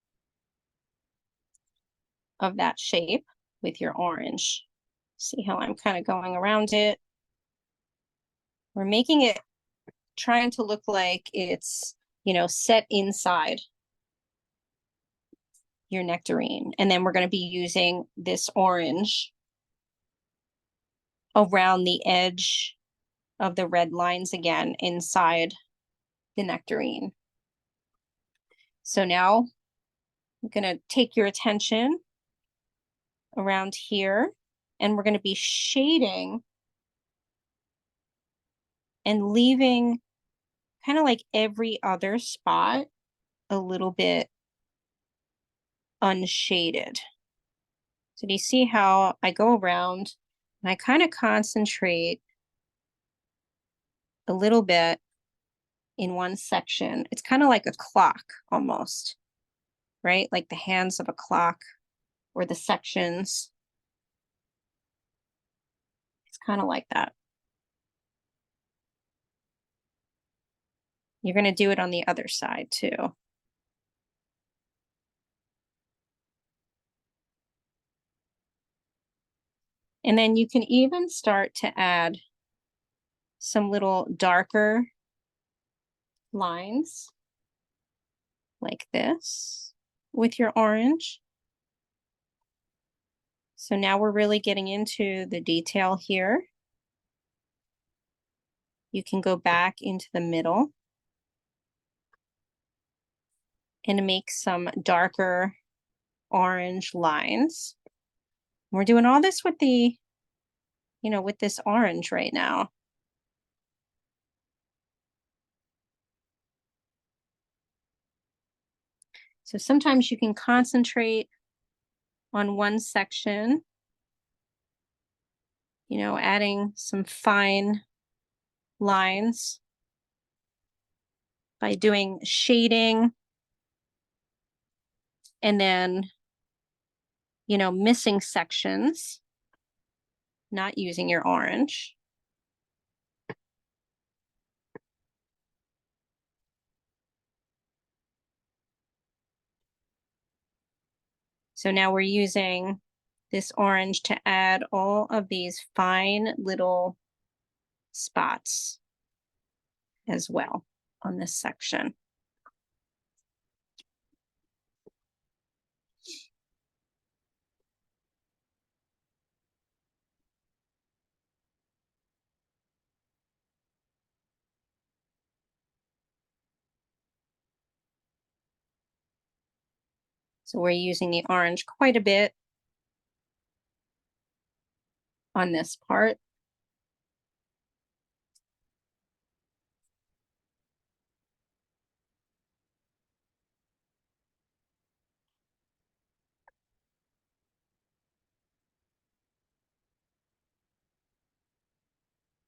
of that shape with your orange. See how I'm kind of going around it? We're making it, trying to look like it's, you know, set inside your nectarine. And then we're going to be using this orange around the edge of the red lines again inside the nectarine. So now I'm going to take your attention around here, and we're going to be shading and leaving kind of like every other spot a little bit unshaded. So do you see how I go around and I kind of concentrate a little bit in one section? It's kind of like a clock almost, right? Like the hands of a clock or the sections. It's kind of like that. You're going to do it on the other side too. And then you can even start to add some little darker lines like this with your orange. So now we're really getting into the detail here. You can go back into the middle and make some darker orange lines. We're doing all this with the, you know, with this orange right now. So sometimes you can concentrate on one section, you know, adding some fine lines by doing shading and then, you know, missing sections, not using your orange. So now we're using this orange to add all of these fine little spots as well on this section. So we're using the orange quite a bit on this part.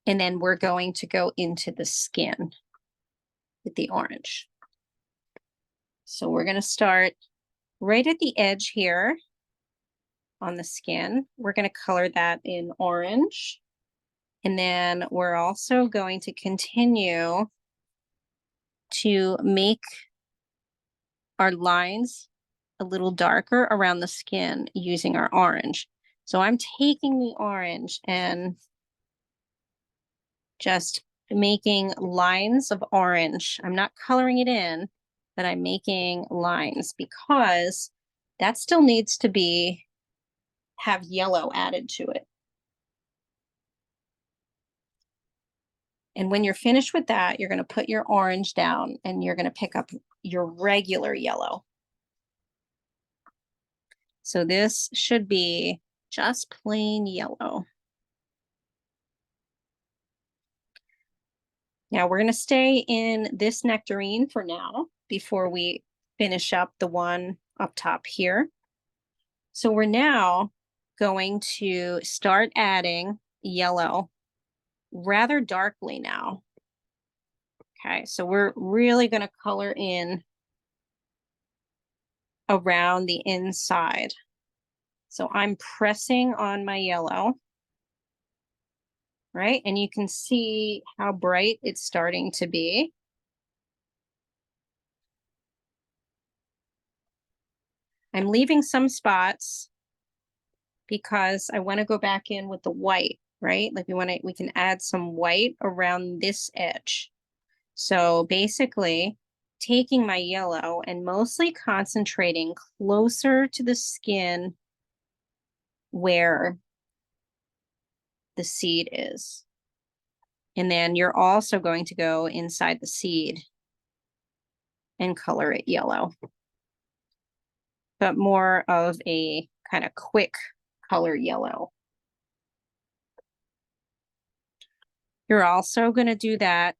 And then we're going to go into the skin with the orange. So we're going to start right at the edge here on the skin. We're going to color that in orange. And then we're also going to continue to make our lines a little darker around the skin using our orange. So I'm taking the orange and just making lines of orange. I'm not coloring it in, but I'm making lines because that still needs to have yellow added to it. And when you're finished with that, you're going to put your orange down and you're going to pick up your regular yellow. So this should be just plain yellow. Now we're going to stay in this nectarine for now before we finish up the one up top here. So we're now going to start adding yellow rather darkly now. Okay, so we're really going to color in around the inside. So I'm pressing on my yellow, right? And you can see how bright it's starting to be. I'm leaving some spots because I want to go back in with the white, right? Like we can add some white around this edge. So basically taking my yellow and mostly concentrating closer to the skin where the seed is. And then you're also going to go inside the seed and color it yellow, but more of a kind of quick color yellow. You're also going to do that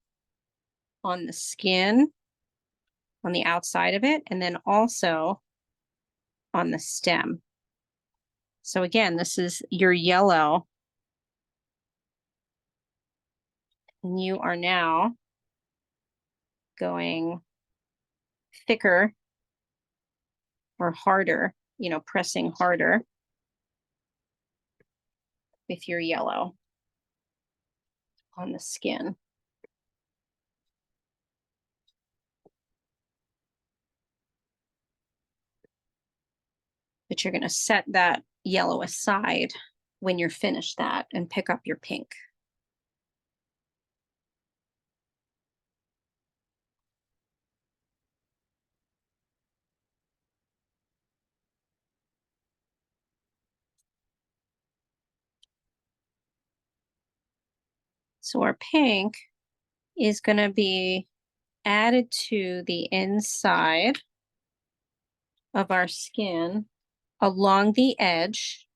on the skin, on the outside of it, and then also on the stem. So again, this is your yellow. And you are now going thicker or harder, you know, pressing harder with your yellow on the skin. But you're going to set that yellow aside when you're finished that and pick up your pink. So our pink is going to be added to the inside of our skin along the edge.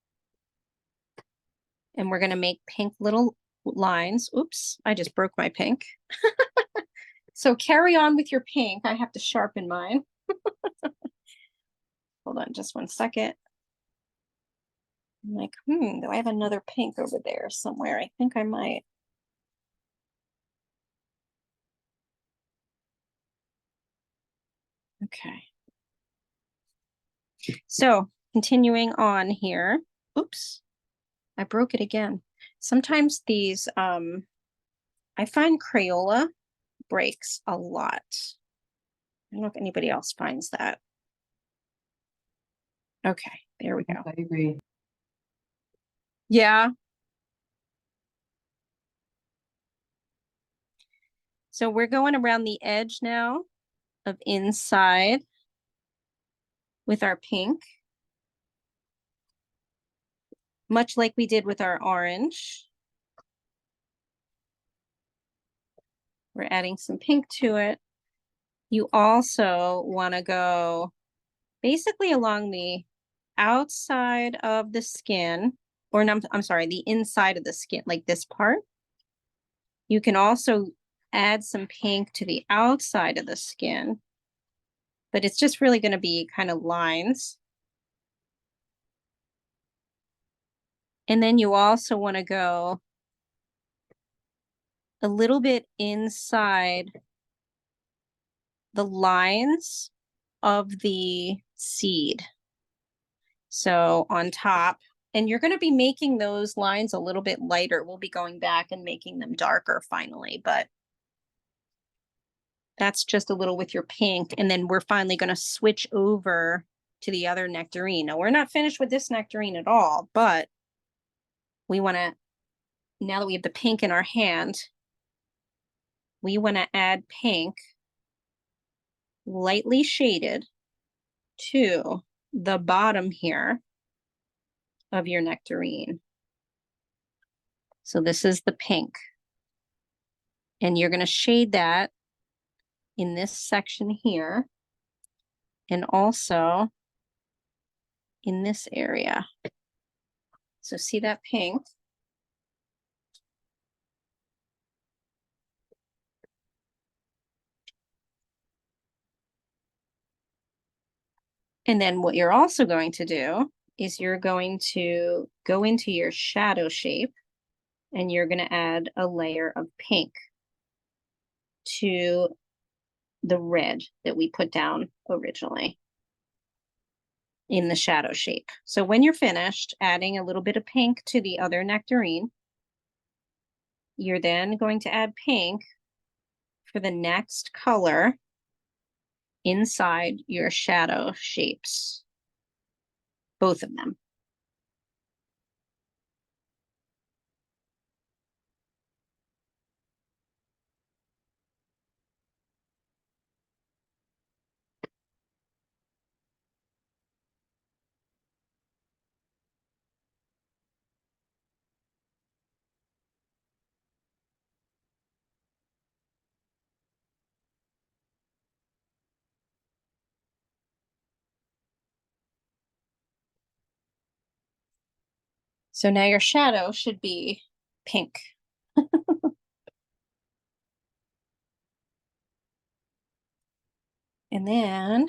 And we're going to make pink little lines. Oops, I just broke my pink. So carry on with your pink. I have to sharpen mine. Hold on just one second. I'm like, do I have another pink over there somewhere? I think I might. Okay. So continuing on here. Oops, I broke it again. Sometimes these, I find Crayola breaks a lot. I don't know if anybody else finds that. Okay, there we go. I agree. Yeah. So we're going around the edge now of inside with our pink, much like we did with our orange. We're adding some pink to it. You also want to go basically along the outside of the skin, or no, I'm sorry, the inside of the skin, like this part. You can also add some pink to the outside of the skin, but it's just really going to be kind of lines. And then you also want to go a little bit inside the lines of the seed. So on top, and you're going to be making those lines a little bit lighter. We'll be going back and making them darker finally, but that's just a little with your pink. And then we're finally going to switch over to the other nectarine. Now, we're not finished with this nectarine at all, but we want to, now that we have the pink in our hand, we want to add pink lightly shaded to the bottom here of your nectarine. So this is the pink. And you're going to shade that in this section here, and also in this area. So see that pink? And then what you're also going to do is you're going to go into your shadow shape, and you're going to add a layer of pink to the red that we put down originally in the shadow shape. So when you're finished adding a little bit of pink to the other nectarine, you're then going to add pink for the next color inside your shadow shapes, both of them. So now your shadow should be pink. And then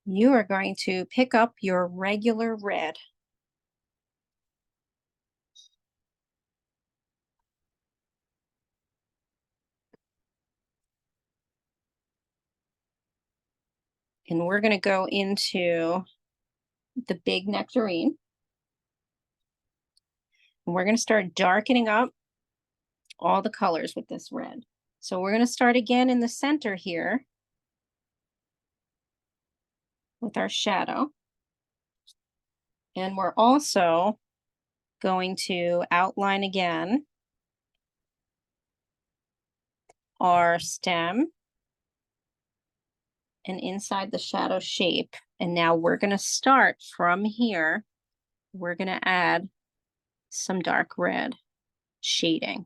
you are going to pick up your regular red. And we're going to go into the big nectarine. And we're going to start darkening up all the colors with this red. So we're going to start again in the center here with our shadow. And we're also going to outline again our stem and inside the shadow shape. And now we're going to start from here. We're going to add some dark red shading,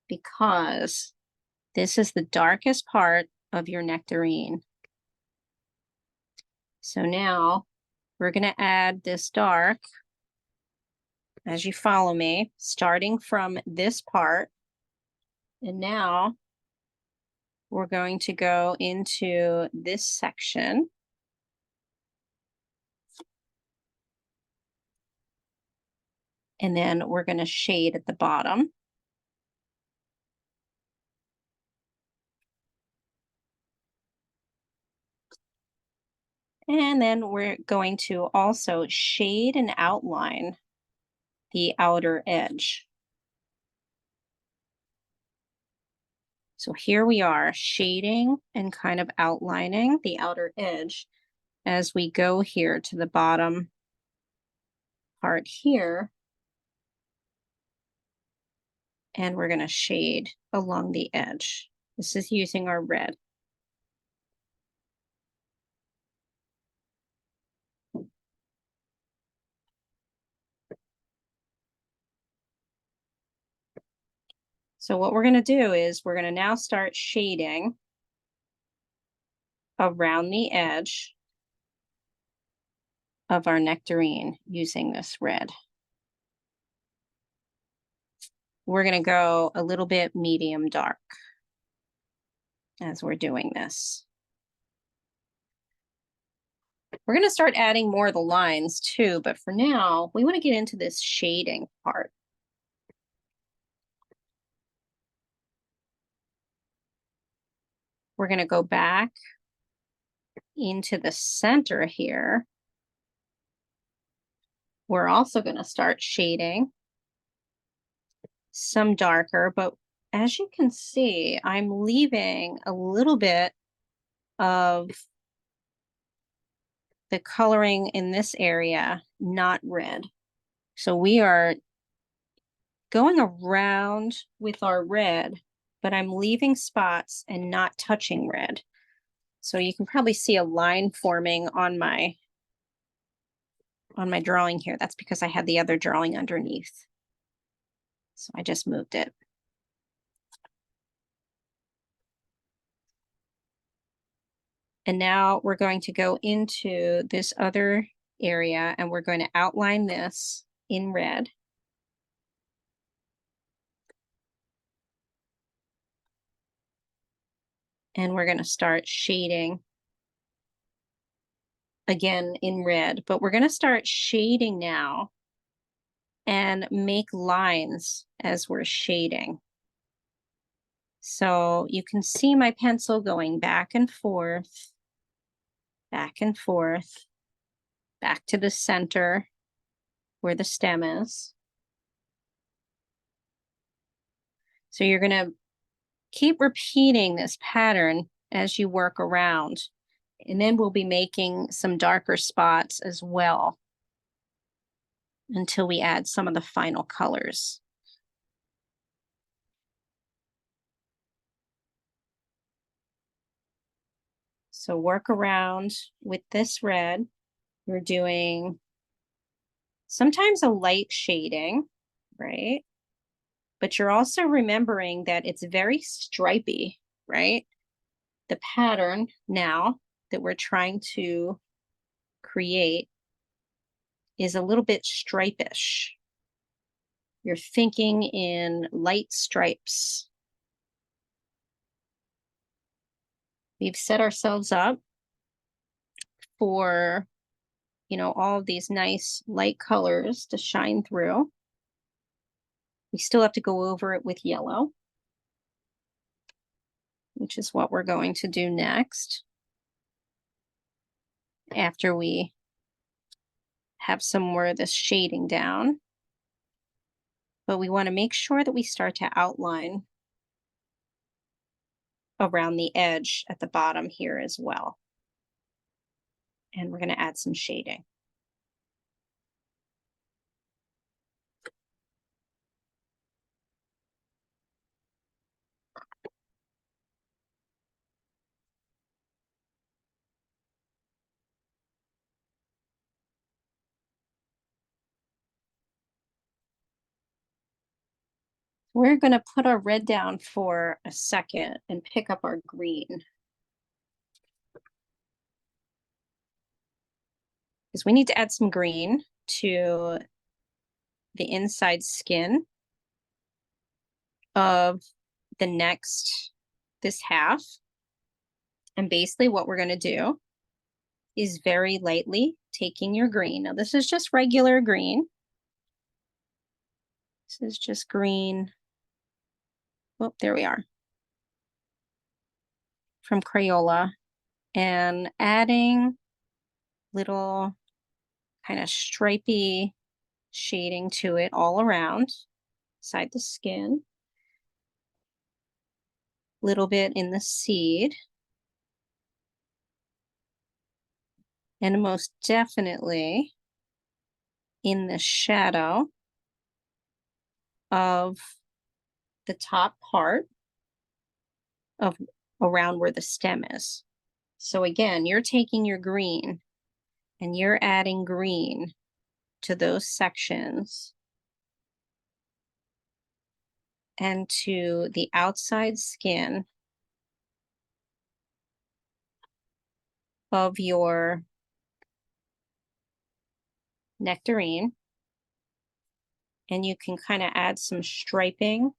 because this is the darkest part of your nectarine. So now we're going to add this dark, as you follow me, starting from this part. And now we're going to go into this section. And then we're going to shade at the bottom. And then we're going to also shade and outline the outer edge. So here we are shading and kind of outlining the outer edge as we go here to the bottom part here. And we're going to shade along the edge. This is using our red. So what we're going to do is we're going to now start shading around the edge of our nectarine using this red. We're going to go a little bit medium dark as we're doing this. We're going to start adding more of the lines too, but for now, we want to get into this shading part. We're going to go back into the center here. We're also going to start shading some darker, but as you can see, I'm leaving a little bit of the coloring in this area not red. So we are going around with our red, but I'm leaving spots and not touching red. So you can probably see a line forming on my drawing here. That's because I had the other drawing underneath. So I just moved it. And now we're going to go into this other area and we're going to outline this in red. And we're going to start shading again in red, but we're going to start shading now and make lines as we're shading. So you can see my pencil going back and forth, back and forth, back to the center where the stem is. So you're going to keep repeating this pattern as you work around. And then we'll be making some darker spots as well until we add some of the final colors. So work around with this red. We're doing sometimes a light shading, right? But you're also remembering that it's very stripy, right? The pattern now that we're trying to create is a little bit stripish. You're thinking in light stripes. We've set ourselves up for, all of these nice light colors to shine through. We still have to go over it with yellow, which is what we're going to do next after we have some more of this shading down. But we want to make sure that we start to outline around the edge at the bottom here as well. And we're going to add some shading. We're going to put our red down for a second and pick up our green. Because we need to add some green to the inside skin of this half. And basically what we're going to do is very lightly taking your green. Now this is just regular green. This is just green. Oh, there we are. From Crayola, and adding little kind of stripy shading to it all around, inside the skin. little bit in the seed, and most definitely in the shadow of the top part of around where the stem is. So again, you're taking your green and you're adding green to those sections and to the outside skin of your nectarine. And you can kind of add some striping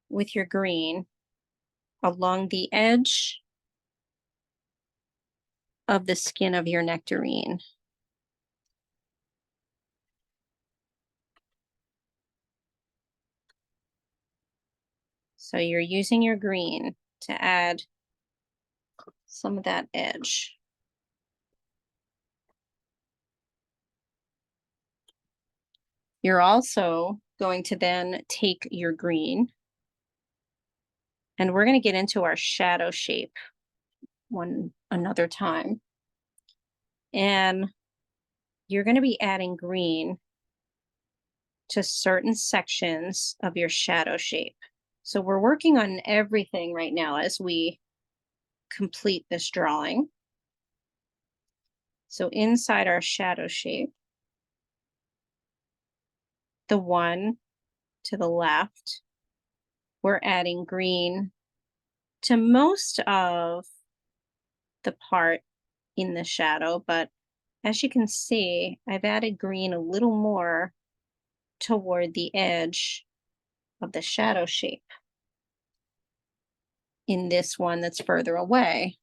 with your green along the edge of the skin of your nectarine. So you're using your green to add some of that edge. You're also going to then take your green, and we're going to get into our shadow shape another time. And you're going to be adding green to certain sections of your shadow shape. So we're working on everything right now as we complete this drawing. So inside our shadow shape, the one to the left, we're adding green to most of the part in the shadow, but as you can see, I've added green a little more toward the edge of the shadow shape in this one that's further away.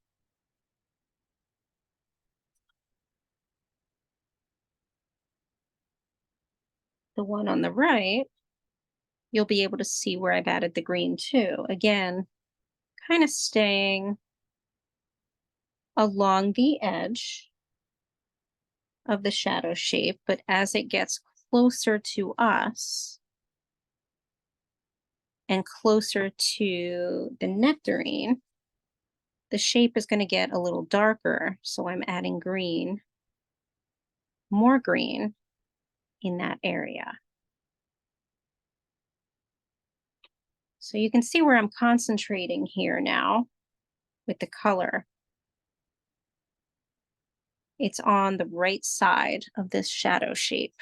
The one on the right, you'll be able to see where I've added the green too. Again, kind of staying along the edge of the shadow shape, but as it gets closer to us and closer to the nectarine, the shape is going to get a little darker. So I'm adding green, more green in that area. So you can see where I'm concentrating here now with the color. It's on the right side of this shadow shape.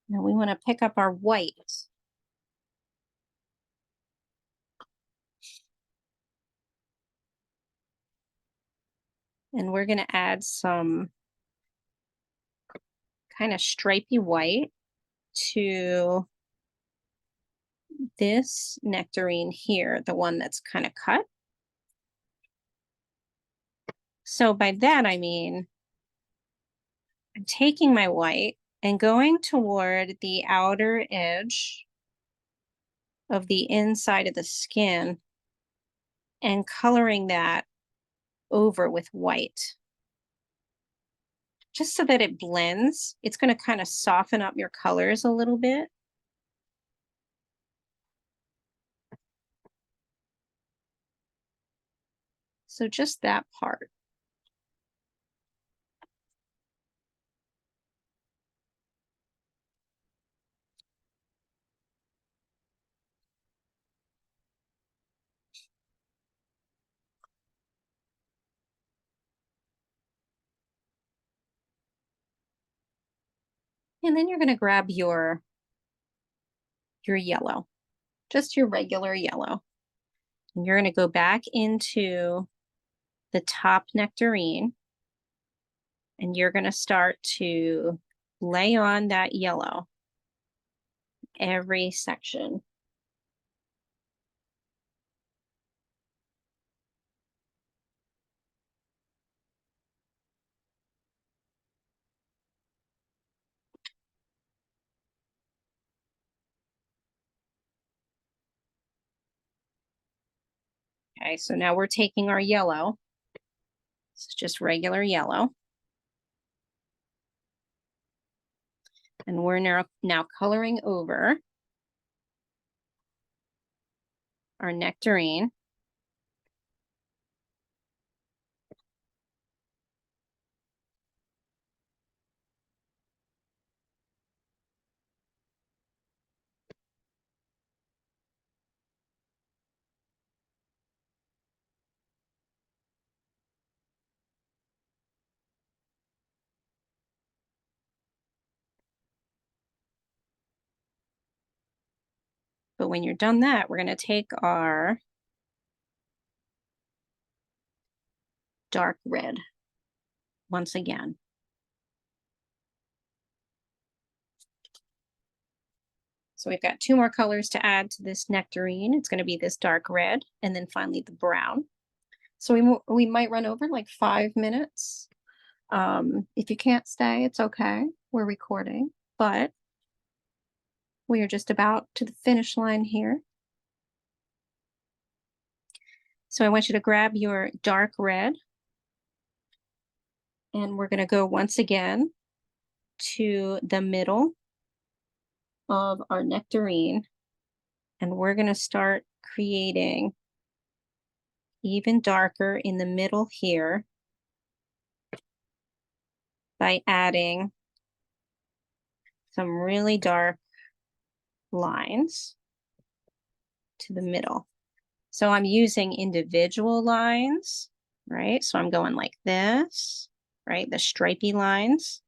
Now we want to pick up our white. And we're going to add some kind of stripy white to this nectarine here, the one that's kind of cut. So by that, I mean, I'm taking my white and going toward the outer edge of the inside of the skin and coloring that over with white. Just so that it blends, it's going to kind of soften up your colors a little bit. So just that part. And then you're going to grab your yellow, just your regular yellow. And you're going to go back into the top nectarine, and you're going to start to lay on that yellow every section. Okay, so now we're taking our yellow. It's just regular yellow. And we're now coloring over our nectarine. But when you're done that, we're going to take our dark red once again. So we've got 2 more colors to add to this nectarine. It's going to be this dark red and then finally the brown. So we might run over like 5 minutes. If you can't stay, it's okay. We're recording, but we are just about to the finish line here. So I want you to grab your dark red and we're going to go once again to the middle of our nectarine and we're going to start creating even darker in the middle here by adding some really dark lines to the middle. So I'm using individual lines, right? So I'm going like this, right? The stripy lines.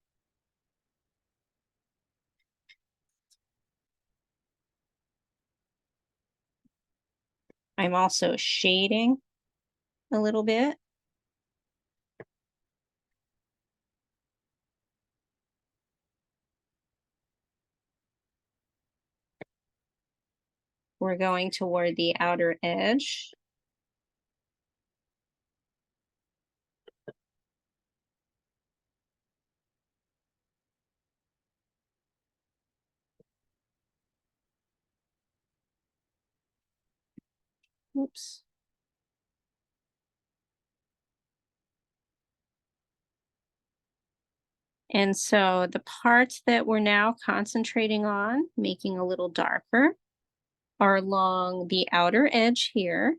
I'm also shading a little bit. We're going toward the outer edge. Oops. And so the parts that we're now concentrating on, making a little darker, are along the outer edge here.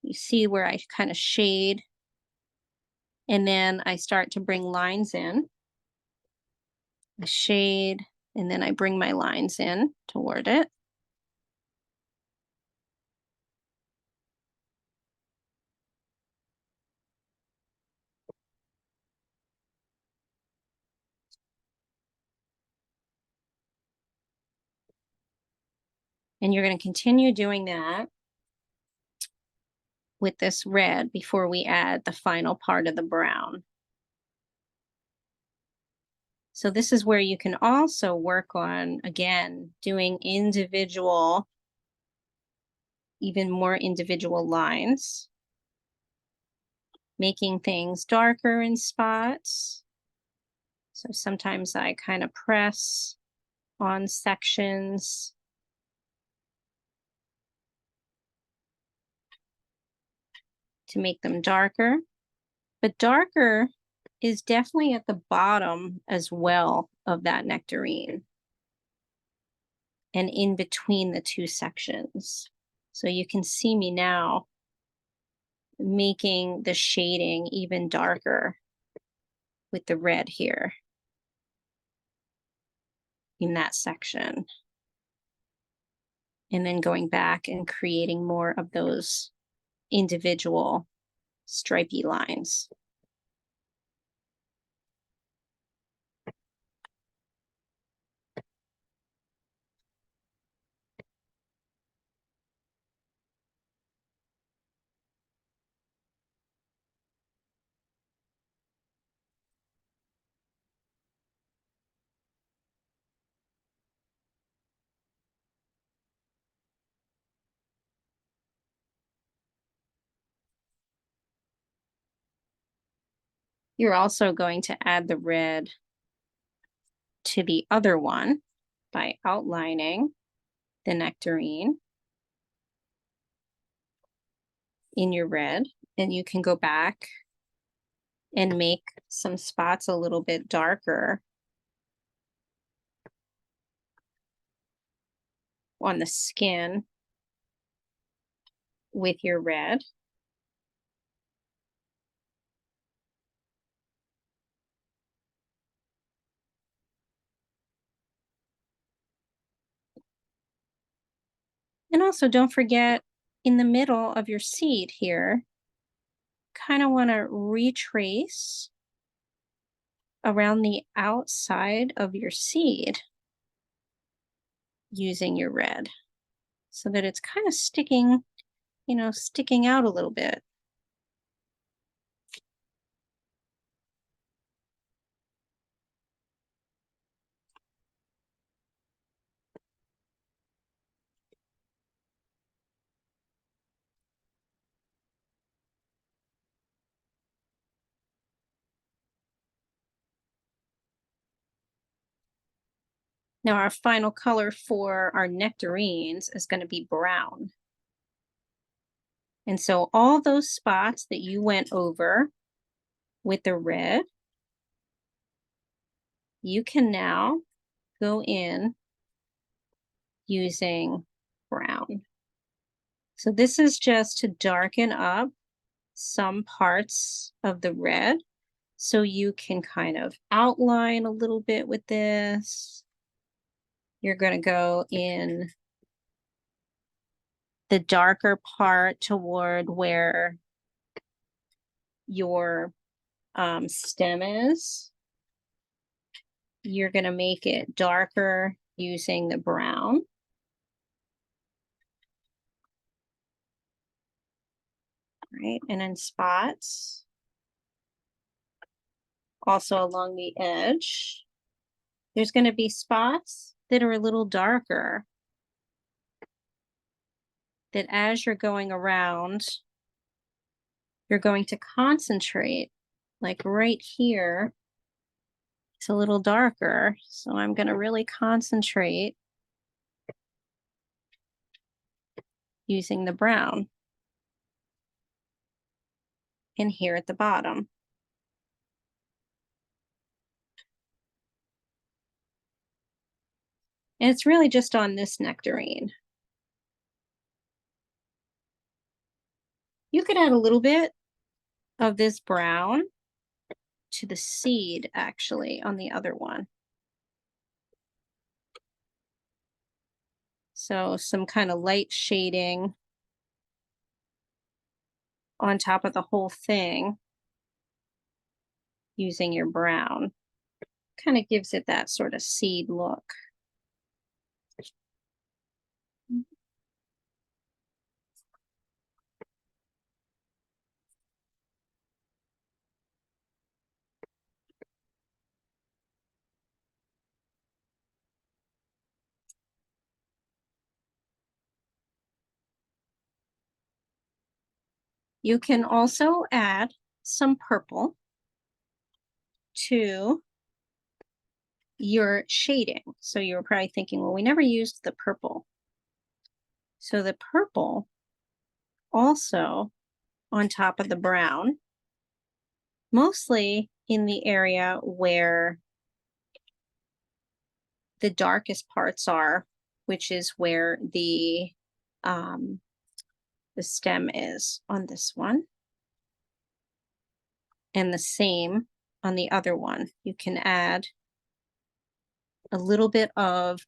You see where I kind of shade, and then I start to bring lines in. I shade, and then I bring my lines in toward it. And you're going to continue doing that with this red before we add the final part of the brown. So this is where you can also work on, again, doing individual, even more individual lines, making things darker in spots. So sometimes I kind of press on sections to make them darker. But darker is definitely at the bottom as well of that nectarine and in between the 2 sections. So you can see me now making the shading even darker with the red here in that section. And then going back and creating more of those individual stripy lines. You're also going to add the red to the other one by outlining the nectarine. in your red, and you can go back and make some spots a little bit darker on the skin with your red. And also don't forget, in the middle of your seed here, kind of want to retrace around the outside of your seed using your red so that it's kind of sticking, sticking out a little bit. Now our final color for our nectarines is going to be brown. And so all those spots that you went over with the red, you can now go in using brown. So this is just to darken up some parts of the red so you can kind of outline a little bit with this. You're going to go in the darker part toward where your stem is. You're going to make it darker using the brown. Right, and in spots. Also along the edge. There's going to be spots that are a little darker, that as you're going around, you're going to concentrate. Like right here, it's a little darker, so I'm going to really concentrate using the brown. And here at the bottom. And it's really just on this nectarine. You could add a little bit of this brown to the seed, actually, on the other one. So some kind of light shading on top of the whole thing using your brown. Kind of gives it that sort of seed look. You can also add some purple to your shading. So you're probably thinking, well, we never used the purple. So the purple also on top of the brown, mostly in the area where the darkest parts are, which is where the stem is on this one. And the same on the other one. You can add a little bit of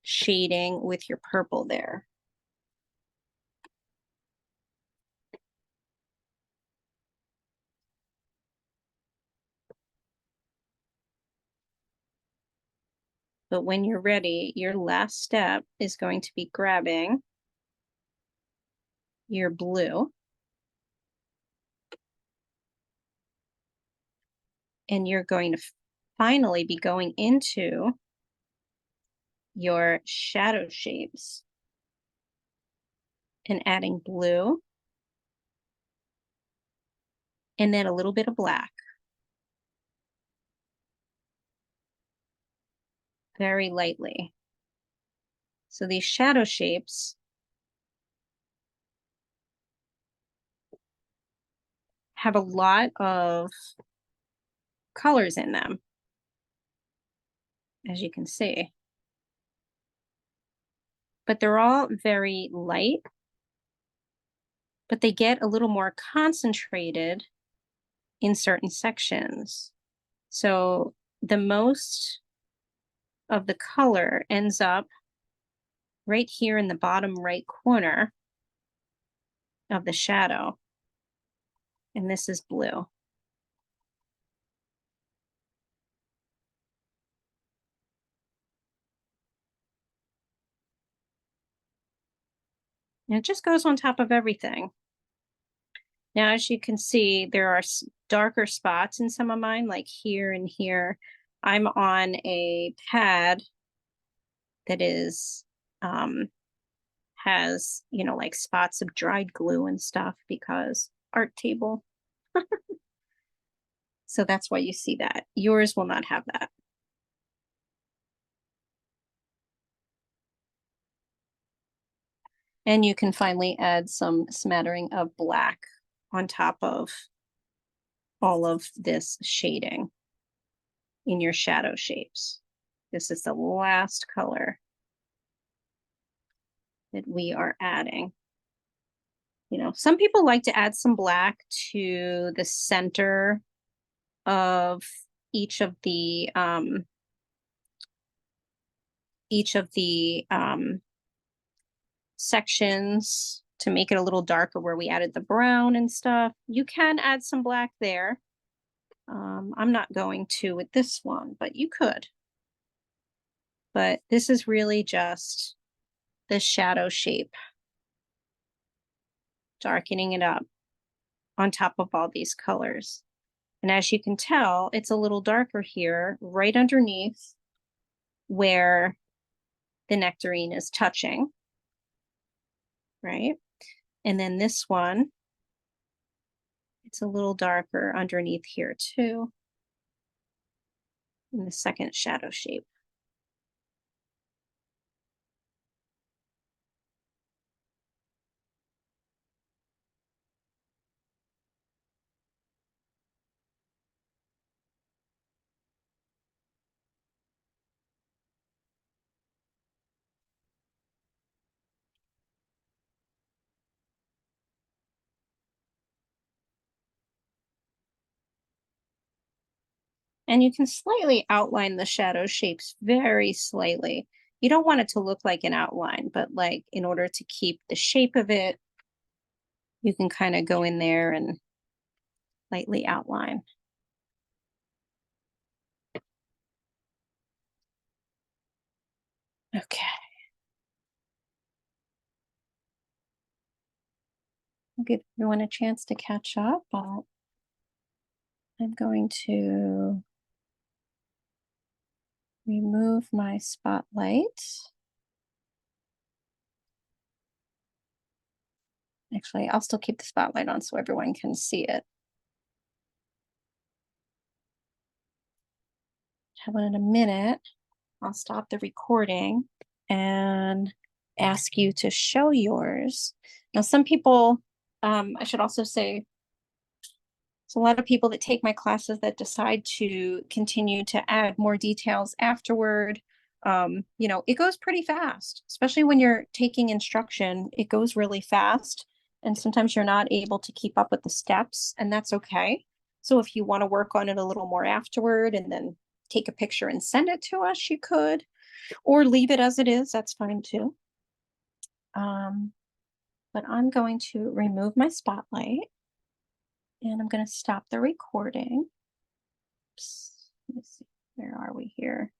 shading with your purple there. But when you're ready, your last step is going to be grabbing your blue. And you're going to finally be going into your shadow shapes and adding blue and then a little bit of black. Very lightly. So these shadow shapes have a lot of colors in them, as you can see. But they're all very light, but they get a little more concentrated in certain sections. So the most of the color ends up right here in the bottom right corner of the shadow. And this is blue. And it just goes on top of everything. Now, as you can see, there are darker spots in some of mine, like here and here. I'm on a pad that is, has, you know, like spots of dried glue and stuff because art table. So that's why you see that. Yours will not have that. And you can finally add some smattering of black on top of all of this shading in your shadow shapes. This is the last color that we are adding. You know, some people like to add some black to the center of each of the sections to make it a little darker where we added the brown and stuff. You can add some black there. I'm not going to with this one, but you could. But this is really just the shadow shape, darkening it up on top of all these colors. And as you can tell, it's a little darker here, right underneath where the nectarine is touching, right? And then this one, it's a little darker underneath here too, in the second shadow shape. And you can slightly outline the shadow shapes very slightly. You don't want it to look like an outline, but like in order to keep the shape of it, you can kind of go in there and lightly outline. Okay. I'll give everyone a chance to catch up, but I'm going to remove my spotlight. Actually, I'll still keep the spotlight on so everyone can see it. How about in a minute, I'll stop the recording and ask you to show yours. Now, some people, I should also say, there's a lot of people that take my classes that decide to continue to add more details afterward. You know, it goes pretty fast, especially when you're taking instruction. It goes really fast. And sometimes you're not able to keep up with the steps, and that's okay. So if you want to work on it a little more afterward and then take a picture and send it to us, you could, or leave it as it is. That's fine too. But I'm going to remove my spotlight and I'm going to stop the recording. Oops. Let me see. Where are we here?